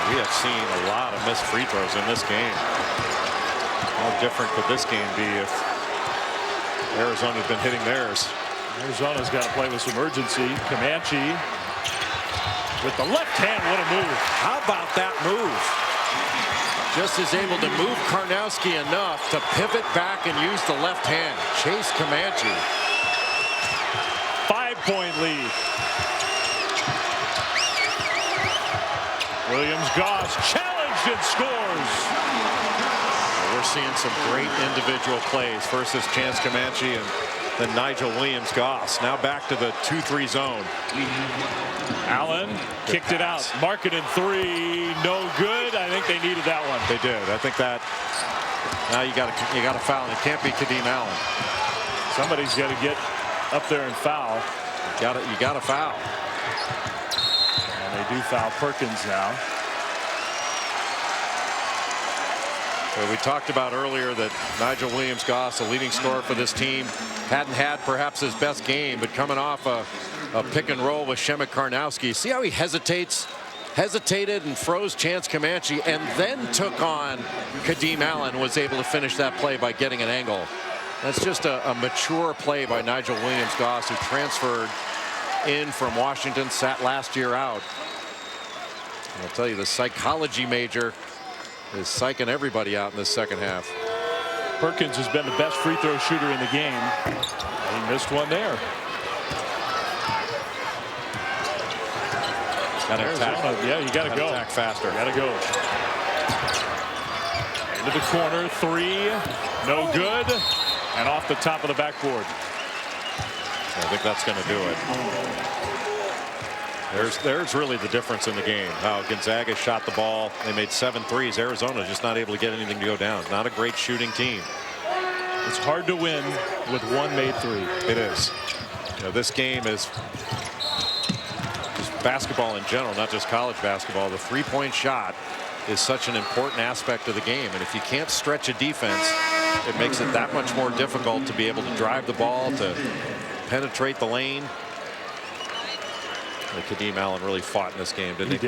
We have seen a lot of missed free throws in this game. How different could this game be if Arizona had been hitting theirs? Arizona's got to play with some urgency. Comanche with the left hand. What a move. How about that move? Just is able to move Karnowski enough to pivot back and use the left hand. Chase Comanche. 5-point lead. Williams-Goss challenged and scores. We're seeing some great individual plays. First is Chance Comanche and then Nigel Williams-Goss. Now back to the 2-3 zone. Allen kicked it out. Marketed 3. No good. I think they needed that one. They did. I think that now you got to foul. It can't be Kadeem Allen. Somebody's got to get up there and foul. You got to foul. And they do foul Perkins now. We talked about earlier that Nigel Williams-Goss, the leading scorer for this team, hadn't had perhaps his best game, but coming off a pick and roll with Shemek Karnowski. See how he hesitated and froze Chance Comanche and then took on Kadeem Allen, was able to finish that play by getting an angle. That's just a mature play by Nigel Williams-Goss, who transferred in from Washington, sat last year out. I'll tell you, the psychology major is psyching everybody out in this second half. Perkins has been the best free throw shooter in the game. He missed one there. Got to attack. Yeah, you got to go. Attack faster. Got to go. Into the corner, 3, no good, and off the top of the backboard. I think that's going to do it. There's really the difference in the game. How Gonzaga shot the ball. They made 7 threes. Arizona just not able to get anything to go down. Not a great shooting team. It's hard to win with one made 3. It is. You know, this game is just basketball in general, not just college basketball. The 3-point shot is such an important aspect of the game. And if you can't stretch a defense, it makes it that much more difficult to be able to drive the ball, to penetrate the lane. Kadeem Allen really fought in this game, didn't he?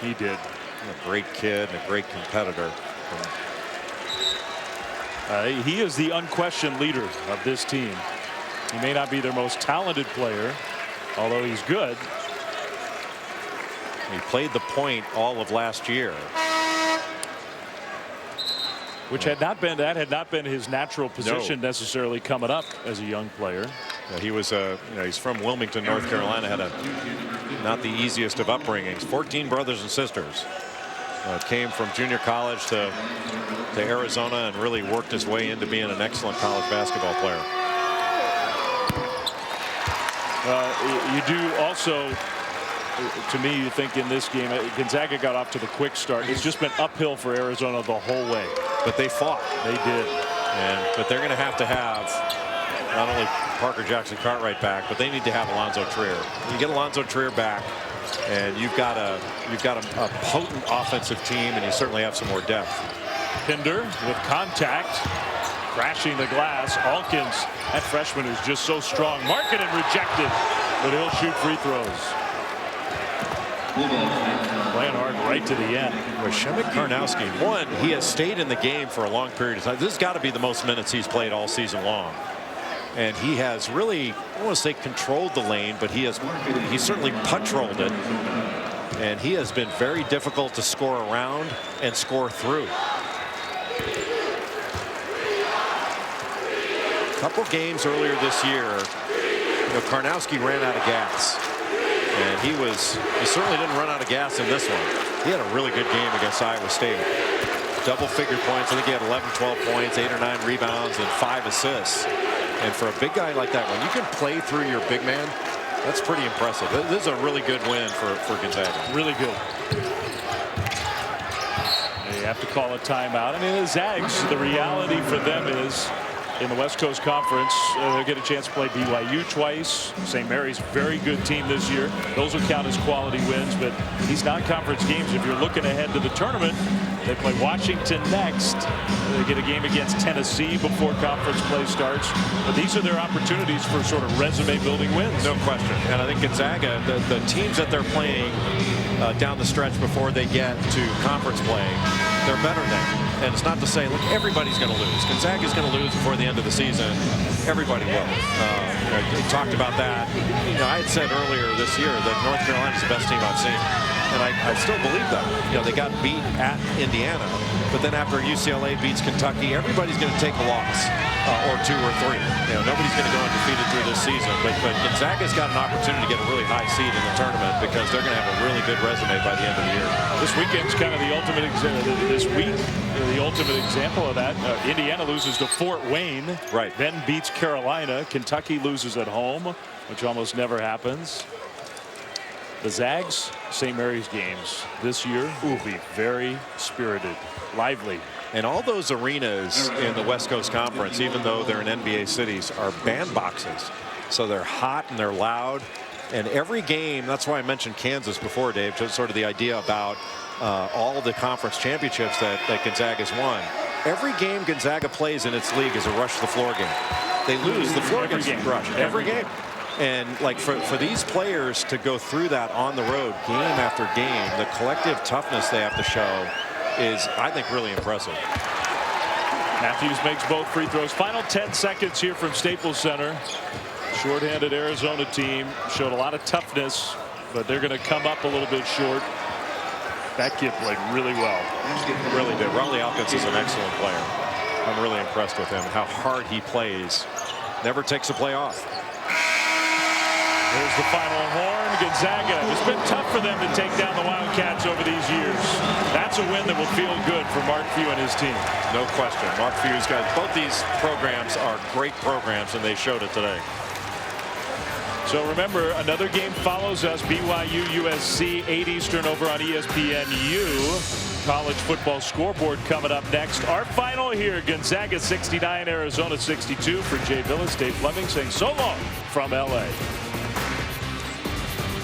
He did. A great kid and a great competitor. He is the unquestioned leader of this team. He may not be their most talented player, although he's good. He played the point all of last year, which had not been his natural position necessarily coming up as a young player. Yeah, he was he's from Wilmington, North Carolina, had not the easiest of upbringings. 14 brothers and sisters. Came from junior college to Arizona and really worked his way into being an excellent college basketball player. You do also, to me, you think in this game, Gonzaga got off to the quick start. It's just been uphill for Arizona the whole way. But they fought. They did. But they're going to have not only Parker Jackson Cartwright back, but they need to have Alonzo Trier. You get Alonzo Trier back, and you've got a potent offensive team, and you certainly have some more depth. Pinder with contact, crashing the glass. Alkins, that freshman who's just so strong. Markkanen rejected, but he'll shoot free throws. Playing hard right to the end. Przemek Karnowski, he has stayed in the game for a long period of time. This has got to be the most minutes he's played all season long. And he has really, I don't want to say controlled the lane, but he certainly patrolled it. And he has been very difficult to score around and score through. A couple games earlier this year, Karnowski ran out of gas. And he certainly didn't run out of gas in this one. He had a really good game against Iowa State. Double-figure points. I think he had 11, 12 points, 8 or 9 rebounds, and 5 assists. And for a big guy like that, when you can play through your big man, that's pretty impressive. This is a really good win for Gonzaga. Really good. They have to call a timeout. I mean, the Zags, the reality for them is, in the West Coast Conference, they'll get a chance to play BYU twice. St. Mary's, very good team this year. Those will count as quality wins, but these non-conference games, if you're looking ahead to the tournament, they play Washington next. They get a game against Tennessee before conference play starts. But these are their opportunities for sort of resume-building wins. No question. And I think Gonzaga, the teams that they're playing down the stretch before they get to conference play, they're better than. And it's not to say, look, everybody's going to lose. Gonzaga's going to lose before the end of the season. Everybody will. We talked about that. I had said earlier this year that North Carolina's the best team I've seen. And I still believe that. They got beat at Indiana, but then after UCLA beats Kentucky, everybody's going to take a loss or 2 or 3. Nobody's going to go undefeated through this season, but Gonzaga's got an opportunity to get a really high seed in the tournament because they're going to have a really good resume by the end of the year. This weekend's kind of the ultimate the ultimate example of that. Indiana loses to Fort Wayne, then beats Carolina. Kentucky loses at home, which almost never happens. The Zags, St. Mary's games this year will be very spirited, lively. And all those arenas in the West Coast Conference, even though they're in NBA cities, are bandboxes. So they're hot and they're loud. And every game, that's why I mentioned Kansas before, Dave, just sort of the idea about all the conference championships that Gonzaga's won. Every game Gonzaga plays in its league is a rush the floor game. They lose, the floor gets rushed. Every game. And like for these players to go through that on the road game after game, the collective toughness they have to show is, I think, really impressive. Matthews makes both free throws. Final 10 seconds here from Staples Center. Short-handed Arizona team showed a lot of toughness, but they're going to come up a little bit short. That kid played really well. Really did. Riley Alkins is an excellent player. I'm really impressed with him, how hard he plays. Never takes a play off. There's the final horn. Gonzaga. It's been tough for them to take down the Wildcats over these years. That's a win that will feel good for Mark Few and his team. No question. Mark Few's got both these programs are great programs, and they showed it today. So remember, another game follows us. BYU USC 8 Eastern over on ESPNU. College football scoreboard coming up next. Our final here, Gonzaga 69, Arizona 62. For Jay Billis, Dave Fleming saying so long from LA.